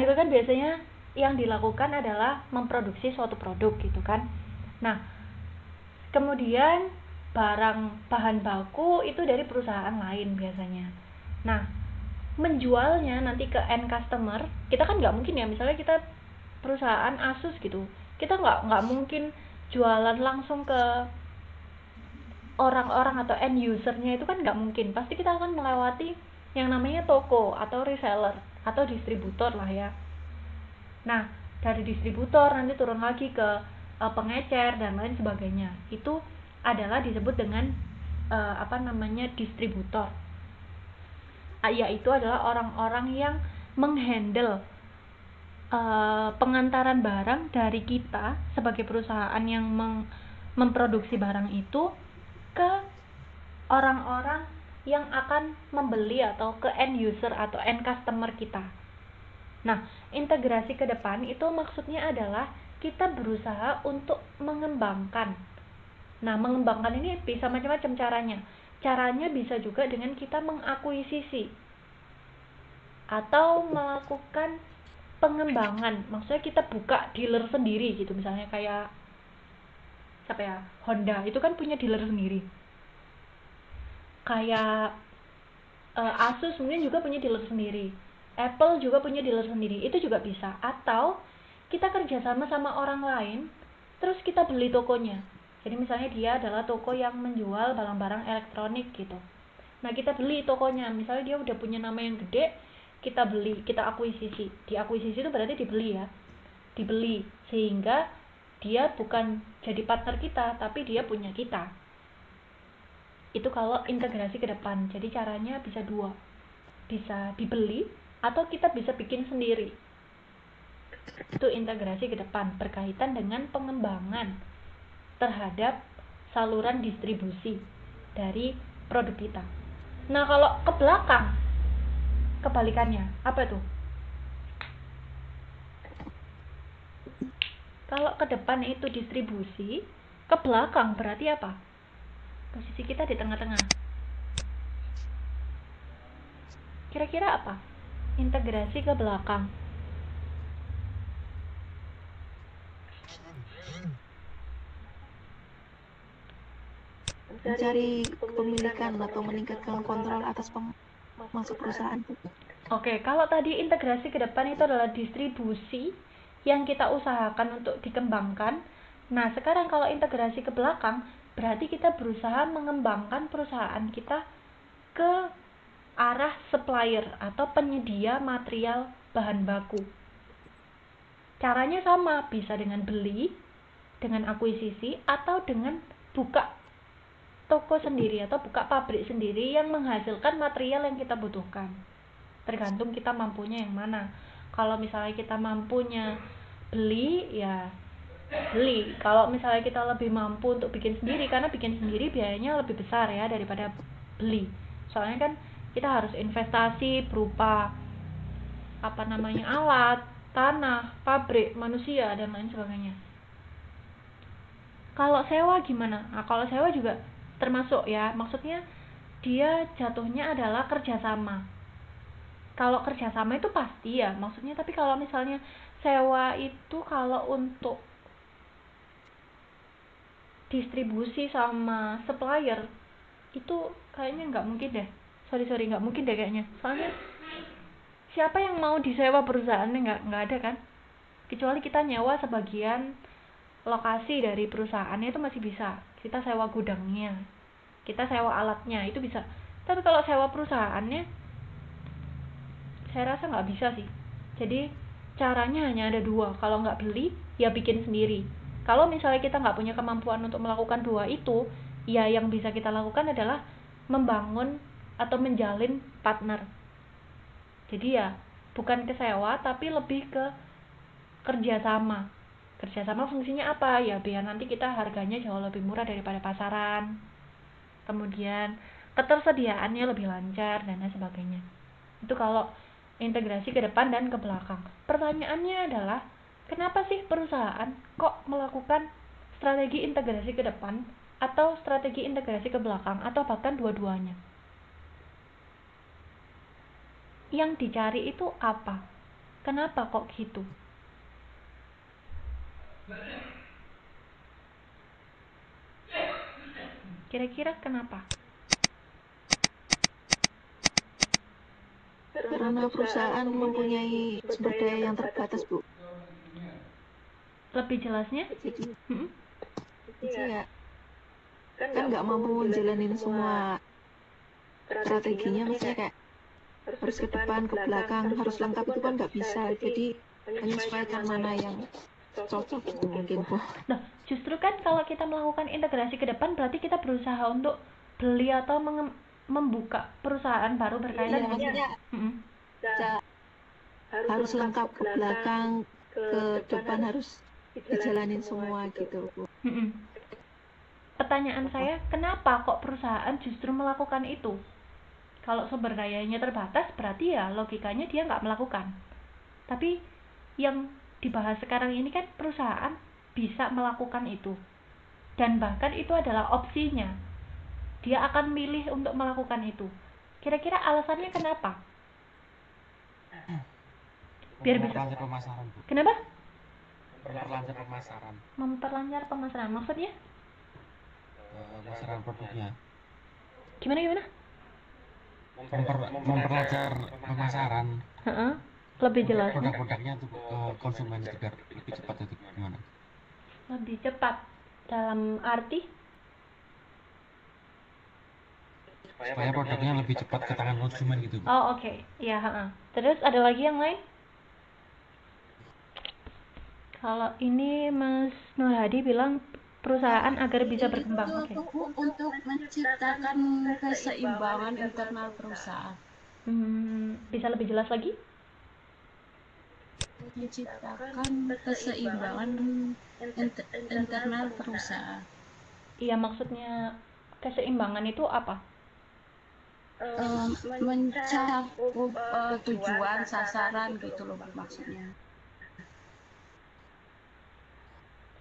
itu kan biasanya yang dilakukan adalah memproduksi suatu produk gitu kan. Nah, kemudian bahan baku itu dari perusahaan lain biasanya. Nah, menjualnya nanti ke end customer, kita kan nggak mungkin ya, misalnya kita perusahaan Asus gitu, kita nggak mungkin jualan langsung ke orang-orang atau end usernya, itu kan nggak mungkin. Pasti kita akan melewati yang namanya toko atau reseller atau distributor lah ya. Nah, dari distributor nanti turun lagi ke pengecer dan lain sebagainya. Itu adalah disebut dengan distributor. Yaitu adalah orang-orang yang menghandle pengantaran barang dari kita sebagai perusahaan yang memproduksi barang itu ke orang-orang yang akan membeli atau ke end user atau end customer kita. Nah, integrasi ke depan itu maksudnya adalah kita berusaha untuk mengembangkan. Nah, mengembangkan ini bisa macam-macam caranya. Caranya bisa juga dengan kita mengakuisisi atau melakukan pengembangan. Maksudnya kita buka dealer sendiri gitu, misalnya kayak siapa ya, Honda itu kan punya dealer sendiri. Kayak Asus mungkin juga punya dealer sendiri, Apple juga punya dealer sendiri, itu juga bisa. Atau kita kerjasama sama orang lain, terus kita beli tokonya. Jadi misalnya dia adalah toko yang menjual barang-barang elektronik gitu. Nah, kita beli tokonya, misalnya dia udah punya nama yang gede, kita beli, kita akuisisi. Diakuisisi itu berarti dibeli ya, dibeli, sehingga dia bukan jadi partner kita, tapi dia punya kita. Itu kalau integrasi ke depan. Jadi caranya bisa dua, bisa dibeli atau kita bisa bikin sendiri. Itu integrasi ke depan, berkaitan dengan pengembangan terhadap saluran distribusi dari produk kita. Nah, kalau ke belakang, kebalikannya, apa tuh? Kalau ke depan itu distribusi, ke belakang berarti apa? Posisi kita di tengah-tengah. Kira-kira apa? Integrasi ke belakang. Mencari kepemilikan atau meningkatkan kontrol atas masuk perusahaan. Oke, kalau tadi integrasi ke depan itu adalah distribusi yang kita usahakan untuk dikembangkan. Nah, sekarang kalau integrasi ke belakang, berarti kita berusaha mengembangkan perusahaan kita ke arah supplier atau penyedia material bahan baku. Caranya sama, bisa dengan beli, dengan akuisisi, atau dengan buka toko sendiri atau buka pabrik sendiri yang menghasilkan material yang kita butuhkan. Tergantung kita mampunya yang mana. Kalau misalnya kita mampunya beli, ya beli. Kalau misalnya kita lebih mampu untuk bikin sendiri, karena bikin sendiri biayanya lebih besar ya daripada beli. Soalnya kan kita harus investasi berupa alat, tanah, pabrik, manusia, dan lain sebagainya. Kalau sewa gimana? Nah, kalau sewa juga termasuk ya, maksudnya dia jatuhnya adalah kerjasama. Kalau kerjasama itu pasti ya, maksudnya. Tapi kalau misalnya sewa itu kalau untuk distribusi sama supplier itu kayaknya nggak mungkin deh. Sorry nggak mungkin deh kayaknya. Soalnya siapa yang mau disewa perusahaannya? Nggak ada kan? Kecuali kita nyewa sebagian lokasi dari perusahaannya, itu masih bisa. Kita sewa gudangnya, kita sewa alatnya, itu bisa. Tapi kalau sewa perusahaannya, saya rasa nggak bisa sih. Jadi caranya hanya ada dua. Kalau nggak beli, ya bikin sendiri. Kalau misalnya kita nggak punya kemampuan untuk melakukan dua itu, ya yang bisa kita lakukan adalah membangun atau menjalin partner. Jadi ya bukan ke sewa, tapi lebih ke kerjasama. Kerjasama fungsinya apa? Ya biar nanti kita harganya jauh lebih murah daripada pasaran. Kemudian ketersediaannya lebih lancar dan lain sebagainya. Itu kalau integrasi ke depan dan ke belakang. Pertanyaannya adalah, kenapa sih perusahaan kok melakukan strategi integrasi ke depan atau strategi integrasi ke belakang atau bahkan dua-duanya? Yang dicari itu apa? Kenapa kok gitu? Kira-kira kenapa? Karena perusahaan mempunyai sumber daya yang terbatas, Bu. Lebih jelasnya? Jadi ya kan nggak mampu jalanin semua strateginya, maksudnya kayak harus ke depan, ke belakang, harus lengkap, itu kan nggak bisa. Jadi menyesuaikan mana yang cocok gitu mungkin, Bu. Nah, justru kan kalau kita melakukan integrasi ke depan, berarti kita berusaha untuk beli atau membuka perusahaan baru berkaitan Iya, dengan maksudnya harus lengkap ke belakang, ke depan harus dijalanin semua gitu Bu. Mm-mm. Pertanyaan saya, kenapa kok perusahaan justru melakukan itu? Kalau sumber dayanya terbatas, berarti ya logikanya dia nggak melakukan. Tapi yang dibahas sekarang ini kan perusahaan bisa melakukan itu. Dan bahkan itu adalah opsinya. Dia akan milih untuk melakukan itu. Kira-kira alasannya kenapa? Biar bisa. Memperlancar pemasaran, Bu. Kenapa? Memperlancar pemasaran. Memperlancar pemasaran. Maksudnya? Pemasaran produknya. Gimana? Memperlancar pemasaran. Heeh. Lebih jelas. Produk-produknya untuk konsumen itu biar lebih cepat itu gimana? Lebih cepat dalam arti Supaya produknya lebih cepat ke tangan konsumen gitu, Bu. oh oke. Ya, heeh. Terus ada lagi yang lain? Kalau ini Mas Nur Hadi bilang perusahaan agar bisa berkembang. Oke. Bu, untuk menciptakan keseimbangan internal perusahaan. Bisa lebih jelas lagi? Menciptakan keseimbangan internal perusahaan. Iya, maksudnya keseimbangan itu apa? Mencakup tujuan, sasaran gitu loh Bu, maksudnya.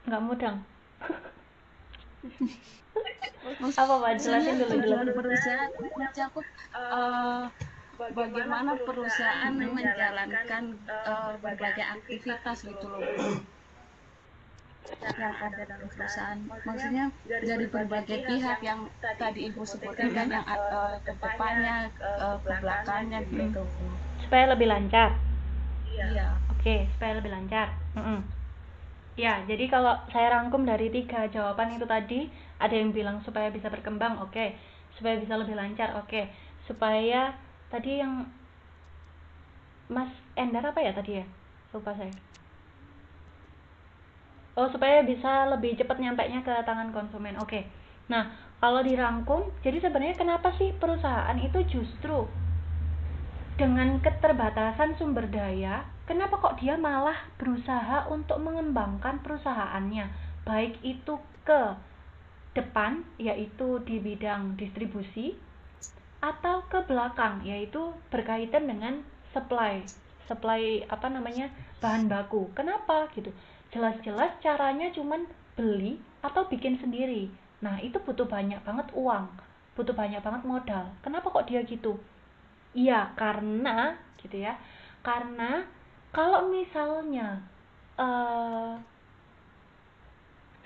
Nggak mudeng. Apa Pak? Jelasin dulu. Tujuan perusahaan mencakup bagaimana perusahaan menjalankan berbagai aktivitas gitu loh Bu, yang ada dalam perusahaan. Maksudnya dari berbagai pihak yang tadi Ibu sebutkan kan, yang ke depannya, ke belakangnya gitu Bu. Supaya lebih lancar. Iya. Oke, supaya lebih lancar. Ya, jadi kalau saya rangkum dari 3 jawaban itu tadi, ada yang bilang supaya bisa berkembang, oke. Supaya bisa lebih lancar, oke. Supaya tadi yang Mas Endar apa ya tadi ya? Lupa saya. Oh, supaya bisa lebih cepat nyampainya ke tangan konsumen, oke. Nah, kalau dirangkum, jadi sebenarnya kenapa sih perusahaan itu justru dengan keterbatasan sumber daya, kenapa kok dia malah berusaha untuk mengembangkan perusahaannya, baik itu ke depan, yaitu di bidang distribusi, atau ke belakang, yaitu berkaitan dengan supply bahan baku. Kenapa gitu? Jelas-jelas caranya cuman beli atau bikin sendiri. Nah, itu butuh banyak banget uang, butuh banyak banget modal. Kenapa kok dia gitu? Iya, karena gitu ya. Karena kalau misalnya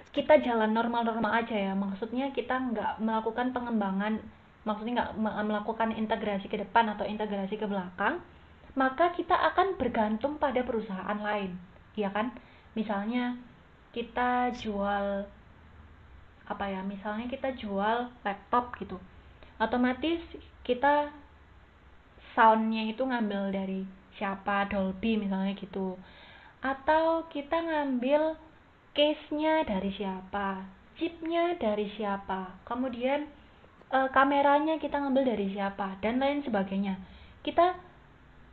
kita jalan normal-normal aja ya, maksudnya kita nggak melakukan pengembangan, maksudnya nggak melakukan integrasi ke depan atau integrasi ke belakang, maka kita akan bergantung pada perusahaan lain, ya kan? Misalnya kita jual apa ya? Misalnya kita jual laptop gitu, otomatis kita soundnya itu ngambil dari siapa, Dolby misalnya gitu, atau kita ngambil case-nya dari siapa, chipnya dari siapa, kemudian kameranya kita ngambil dari siapa, dan lain sebagainya. Kita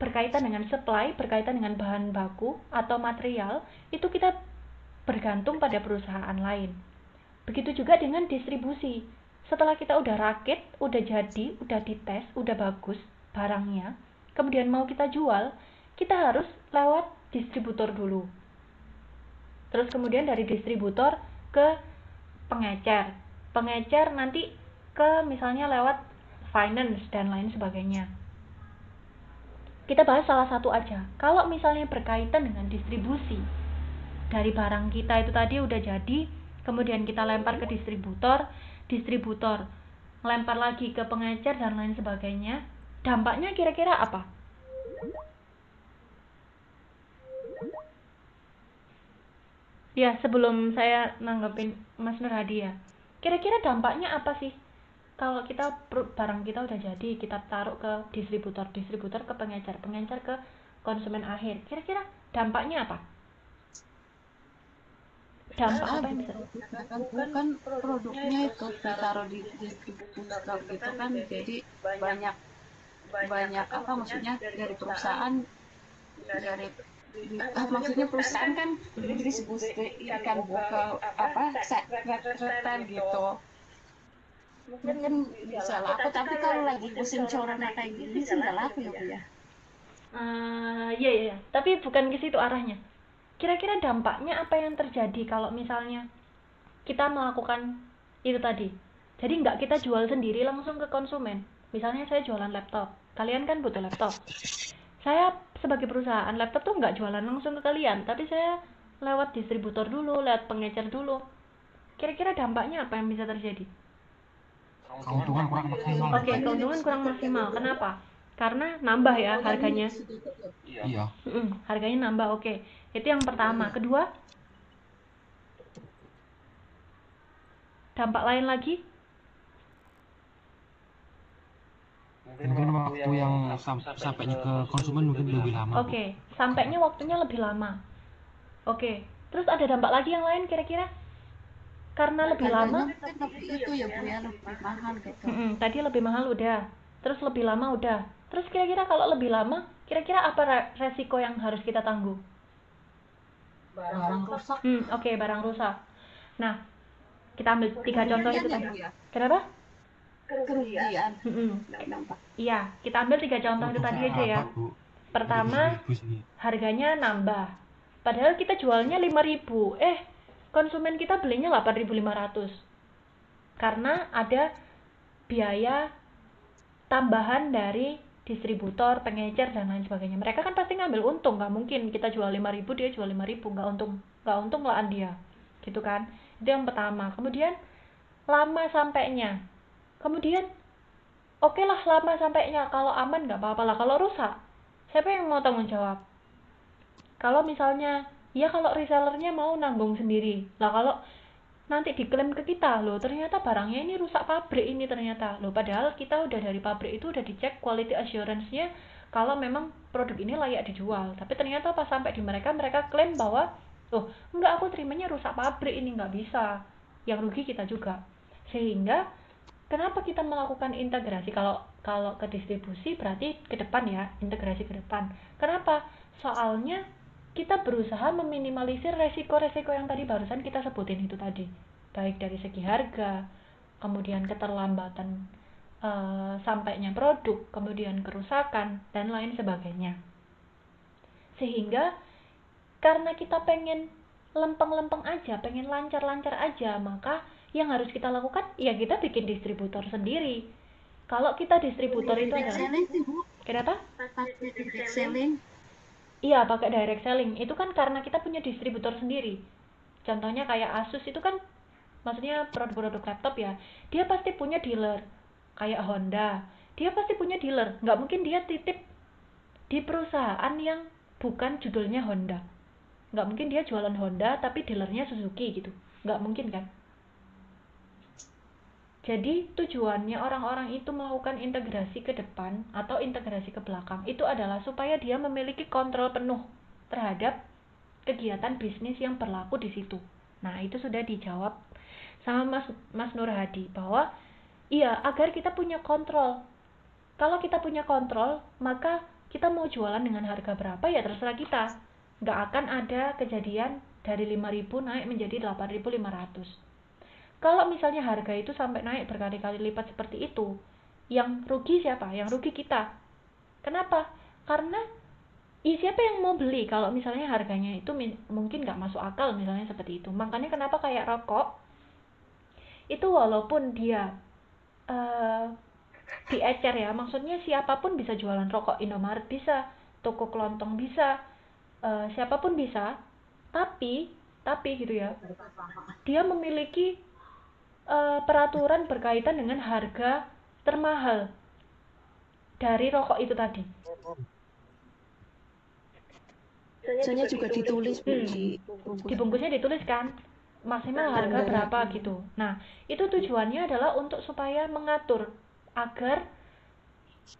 berkaitan dengan supply, berkaitan dengan bahan baku atau material, itu kita bergantung pada perusahaan lain. Begitu juga dengan distribusi. Setelah kita udah rakit, udah jadi, udah dites, udah bagus barangnya, kemudian mau kita jual, kita harus lewat distributor dulu. Terus kemudian dari distributor ke pengecer. Pengecer nanti ke misalnya lewat finance dan lain sebagainya. Kita bahas salah satu aja. Kalau misalnya berkaitan dengan distribusi, dari barang kita itu tadi udah jadi, kemudian kita lempar ke distributor, distributor lempar lagi ke pengecer dan lain sebagainya. Dampaknya kira-kira apa? Ya, sebelum saya nanggepin Mas Nur Hadi ya, kira-kira dampaknya apa sih? Kalau kita barang kita udah jadi, kita taruh ke distributor, distributor ke pengecer, pengecer ke konsumen akhir, kira-kira dampaknya apa? Dampak apa yang bisa? Kan produknya itu ditaruh di distributor gitu kan, jadi banyak apa maksudnya dari perusahaan dari maksudnya perusahaan kan didistribusikan ke apa retail gitu. Mungkin bisa laku, tapi kalau lagi musim corona kayak gini sih nggak laku ya Bu ya. Iya, tapi bukan ke situ arahnya. Kira-kira dampaknya apa yang terjadi kalau misalnya kita melakukan itu tadi? Jadi nggak kita jual sendiri langsung ke konsumen. Misalnya saya jualan laptop, kalian kan butuh laptop. Saya sebagai perusahaan laptop tuh nggak jualan langsung ke kalian, tapi saya lewat distributor dulu, lewat pengecer dulu. Kira-kira dampaknya apa yang bisa terjadi? Keuntungan kurang maksimal. Oke, keuntungan kurang maksimal. Kenapa? Karena nambah ya harganya. Iya. Harganya nambah, oke. Itu yang pertama. Kedua, dampak lain lagi? Mungkin waktu yang sampainya ke konsumen mungkin lebih lama. Oke, sampainya waktunya lebih lama. Oke, terus ada dampak lagi yang lain kira-kira? Karena lebih lama, Tapi itu ya Bu ya lebih mahal gitu. tadi lebih mahal udah, terus lebih lama udah. Terus kira-kira kalau lebih lama, kira-kira apa resiko yang harus kita tangguh? Barang rusak. Oke, barang rusak. Nah, kita ambil 3 contoh itu tadi. Bu ya. Kenapa? Kerugian. Dampak. Iya, kita ambil 3 contoh itu tadi aja ya. Pertama, harganya nambah. Padahal kita jualnya 5.000. Konsumen kita belinya 8.500. Karena ada biaya tambahan dari distributor, pengecer, dan lain sebagainya. Mereka kan pasti ngambil untung, nggak mungkin kita jual 5.000, dia jual 5.000, nggak untung lahan dia. Gitu kan. Itu yang pertama. Kemudian, lama sampainya. Kemudian, oke lah lama sampainya, kalau aman nggak apa-apa lah. Kalau rusak, siapa yang mau tanggung jawab? Kalau misalnya, ya kalau resellernya mau nanggung sendiri. Lah kalau nanti diklaim ke kita, loh ternyata barangnya ini rusak pabrik ini ternyata. Loh padahal kita udah dari pabrik itu udah dicek quality assurance-nya kalau memang produk ini layak dijual. Tapi ternyata pas sampai di mereka klaim bahwa, oh enggak, aku terimanya rusak pabrik ini, nggak bisa. Yang rugi kita juga. Sehingga kenapa kita melakukan integrasi? Kalau ke distribusi berarti ke depan ya, integrasi ke depan. Kenapa? Soalnya kita berusaha meminimalisir resiko-resiko yang tadi barusan kita sebutin itu tadi. Baik dari segi harga, kemudian keterlambatan sampainya produk, kemudian kerusakan, dan lain sebagainya. Sehingga karena kita pengen lempeng-lempeng aja, pengen lancar-lancar aja, maka yang harus kita lakukan, ya kita bikin distributor sendiri. Kalau kita distributor itu adalah... Kenapa? Direct selling. Iya, pakai direct selling. Itu kan karena kita punya distributor sendiri. Contohnya kayak Asus itu kan, maksudnya produk-produk laptop ya, dia pasti punya dealer. Kayak Honda, dia pasti punya dealer. Nggak mungkin dia titip di perusahaan yang bukan judulnya Honda. Nggak mungkin dia jualan Honda tapi dealernya Suzuki gitu. Nggak mungkin kan? Jadi tujuannya orang-orang itu melakukan integrasi ke depan atau integrasi ke belakang itu adalah supaya dia memiliki kontrol penuh terhadap kegiatan bisnis yang berlaku di situ. Nah, itu sudah dijawab sama Mas Nur Hadi bahwa iya, agar kita punya kontrol. Kalau kita punya kontrol, maka kita mau jualan dengan harga berapa ya terserah kita. Nggak akan ada kejadian dari 5.000 naik menjadi 8.500. Kalau misalnya harga itu sampai naik berkali-kali lipat seperti itu, yang rugi siapa? Yang rugi kita. Kenapa? Karena siapa yang mau beli kalau misalnya harganya itu mungkin nggak masuk akal misalnya seperti itu. Makanya kenapa kayak rokok, itu walaupun dia diecer ya, maksudnya siapapun bisa jualan rokok, Indomaret bisa, toko kelontong bisa, siapapun bisa, tapi gitu ya, dia memiliki peraturan berkaitan dengan harga termahal dari rokok itu tadi. Biasanya juga ditulis di bungkusnya ditulis kan maksimal harga berapa gitu. Nah, itu tujuannya adalah untuk supaya mengatur agar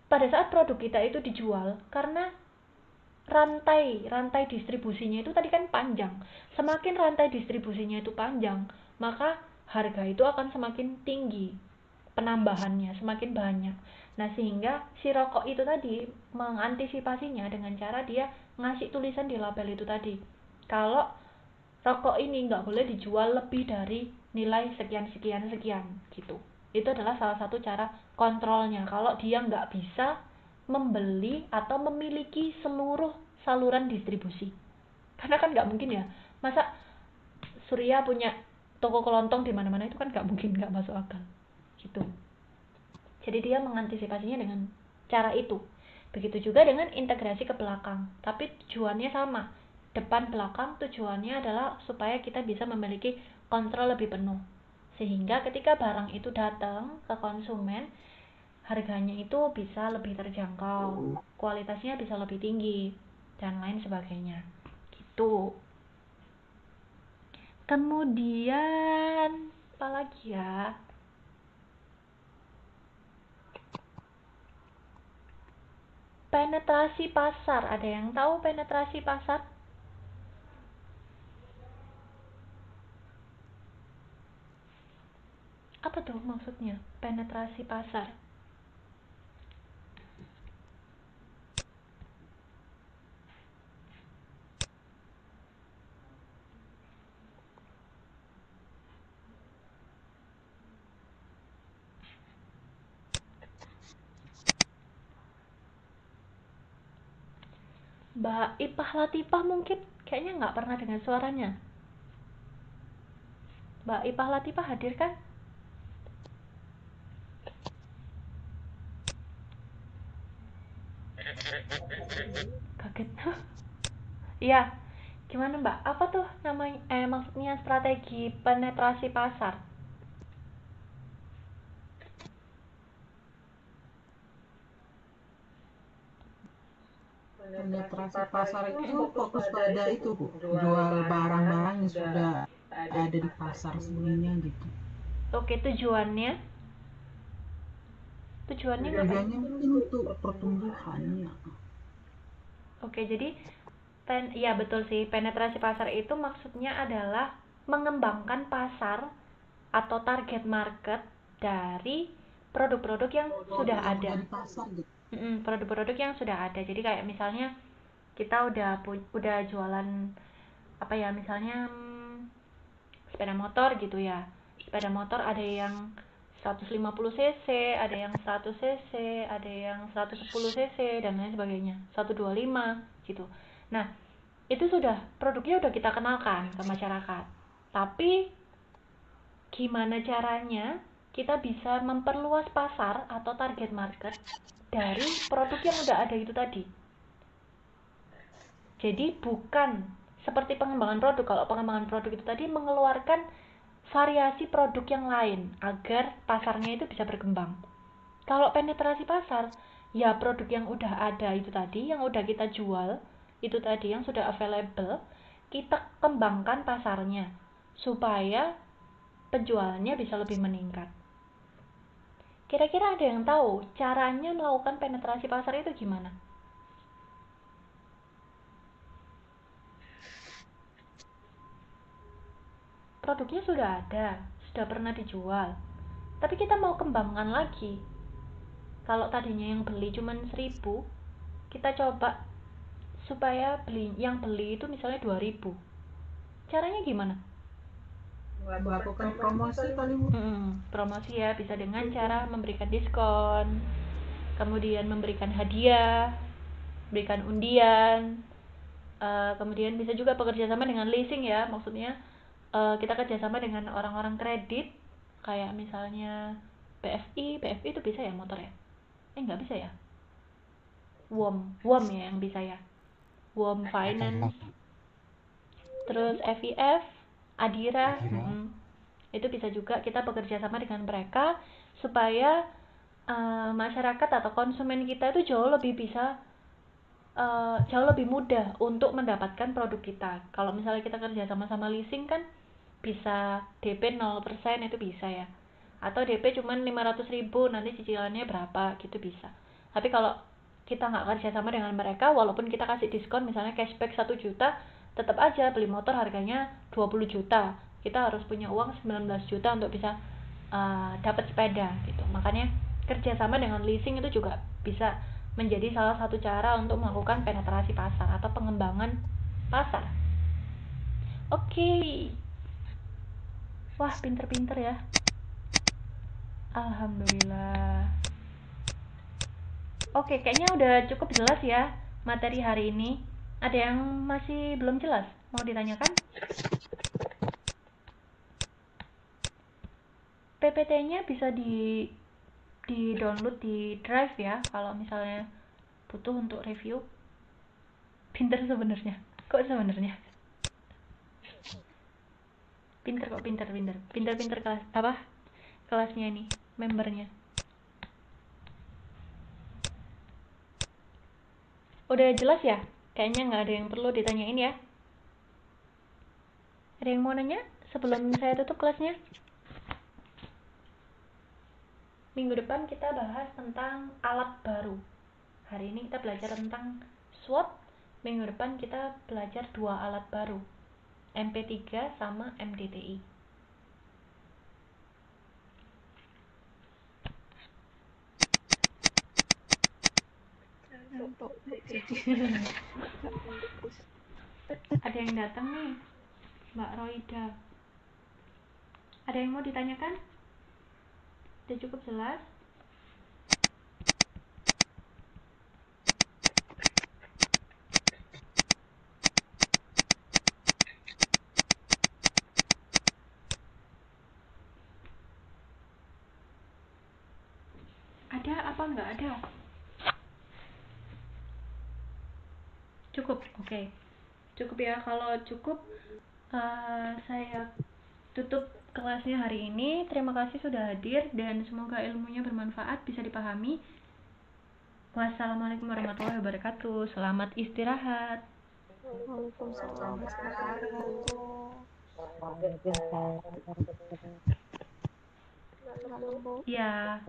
pada saat produk kita itu dijual, karena rantai distribusinya itu tadi kan panjang. Semakin rantai distribusinya itu panjang, maka harga itu akan semakin tinggi, penambahannya semakin banyak. Nah, sehingga si rokok itu tadi mengantisipasinya dengan cara dia ngasih tulisan di label itu tadi. Kalau rokok ini nggak boleh dijual lebih dari nilai sekian-sekian gitu. Itu adalah salah satu cara kontrolnya. Kalau dia nggak bisa membeli atau memiliki seluruh saluran distribusi. Karena kan nggak mungkin ya. Masa Surya punya toko kelontong di mana-mana, itu kan nggak mungkin, nggak masuk akal. Gitu. Jadi dia mengantisipasinya dengan cara itu. Begitu juga dengan integrasi ke belakang. Tapi tujuannya sama. Depan belakang tujuannya adalah supaya kita bisa memiliki kontrol lebih penuh. Sehingga ketika barang itu datang ke konsumen, harganya itu bisa lebih terjangkau, kualitasnya bisa lebih tinggi, dan lain sebagainya. Gitu. Kemudian, apa lagi ya? Penetrasi pasar. Ada yang tahu penetrasi pasar? Apa tuh maksudnya? Penetrasi pasar. Mbak Ipah Latifah mungkin kayaknya nggak pernah dengar suaranya. Mbak Ipah Latifah hadir kan? Kaget. Iya. Gimana Mbak? Apa tuh namanya? Maksudnya strategi penetrasi pasar? Penetrasi pasar itu fokus pada itu, Bu. Jual barang-barang yang sudah ada di pasar sebelumnya gitu. Oke, tujuannya? Tujuannya ngapain? Tujuannya mungkin untuk pertumbuhannya. Oke, jadi ya betul sih, penetrasi pasar itu maksudnya adalah mengembangkan pasar atau target market dari produk-produk yang sudah ada. Di pasar gitu. Produk-produk yang sudah ada. Jadi kayak misalnya kita udah jualan apa ya, misalnya sepeda motor gitu ya. Sepeda motor ada yang 150 cc, ada yang 100 cc, ada yang 110 cc dan lain sebagainya. 125 gitu. Nah, itu sudah produknya udah kita kenalkan ke masyarakat. Tapi gimana caranya kita bisa memperluas pasar atau target market dari produk yang udah ada itu tadi. Jadi bukan seperti pengembangan produk. Kalau pengembangan produk itu tadi mengeluarkan variasi produk yang lain agar pasarnya itu bisa berkembang. Kalau penetrasi pasar, ya produk yang udah ada itu tadi, yang udah kita jual, itu tadi yang sudah available, kita kembangkan pasarnya supaya penjualannya bisa lebih meningkat. Kira-kira ada yang tahu caranya melakukan penetrasi pasar itu gimana? Produknya sudah ada, sudah pernah dijual, tapi kita mau kembangkan lagi. Kalau tadinya yang beli cuma 1.000, kita coba supaya yang beli itu misalnya 2.000. Caranya gimana? Melakukan promosi kali, Bu. Promosi ya, bisa dengan cara memberikan diskon, kemudian memberikan hadiah, berikan undian, kemudian bisa juga bekerja sama dengan leasing ya, maksudnya kita kerjasama dengan orang-orang kredit kayak misalnya BFI itu bisa ya motor ya? Nggak bisa ya? WOM ya yang bisa ya, WOM Finance, terus FIF, Adira. Itu bisa juga kita bekerja sama dengan mereka supaya masyarakat atau konsumen kita itu jauh lebih mudah untuk mendapatkan produk kita. Kalau misalnya kita kerja sama leasing kan bisa DP 0% itu bisa ya, atau DP cuma 500.000, nanti cicilannya berapa gitu bisa. Tapi kalau kita nggak kerja sama dengan mereka, walaupun kita kasih diskon misalnya cashback 1 juta, tetap aja beli motor harganya 20 juta, kita harus punya uang 19 juta untuk bisa dapat sepeda gitu. Makanya kerjasama dengan leasing itu juga bisa menjadi salah satu cara untuk melakukan penetrasi pasar atau pengembangan pasar. Oke. Wah, pinter-pinter ya. Alhamdulillah. Oke, kayaknya udah cukup jelas ya materi hari ini. Ada yang masih belum jelas? Mau ditanyakan? PPT-nya bisa di download di Drive ya, kalau misalnya butuh untuk review. Pinter sebenarnya. Kok sebenarnya? Pinter kok, pinter kelas apa? Kelasnya ini, membernya. Udah jelas ya? Kayaknya nggak ada yang perlu ditanyain ya. Ada yang mau nanya sebelum saya tutup kelasnya? Minggu depan kita bahas tentang alat baru. Hari ini kita belajar tentang SWOT. Minggu depan kita belajar 2 alat baru, MP3 sama MDTI. Ada yang datang nih, Mbak Roida. Ada yang mau ditanyakan? Udah cukup jelas? Ada apa nggak ada? Cukup, oke. Cukup ya, kalau cukup saya tutup kelasnya hari ini. Terima kasih sudah hadir dan semoga ilmunya bermanfaat, bisa dipahami. Wassalamualaikum warahmatullahi wabarakatuh. Selamat istirahat. Waalaikumsalam warahmatullahi wabarakatuh. Ya.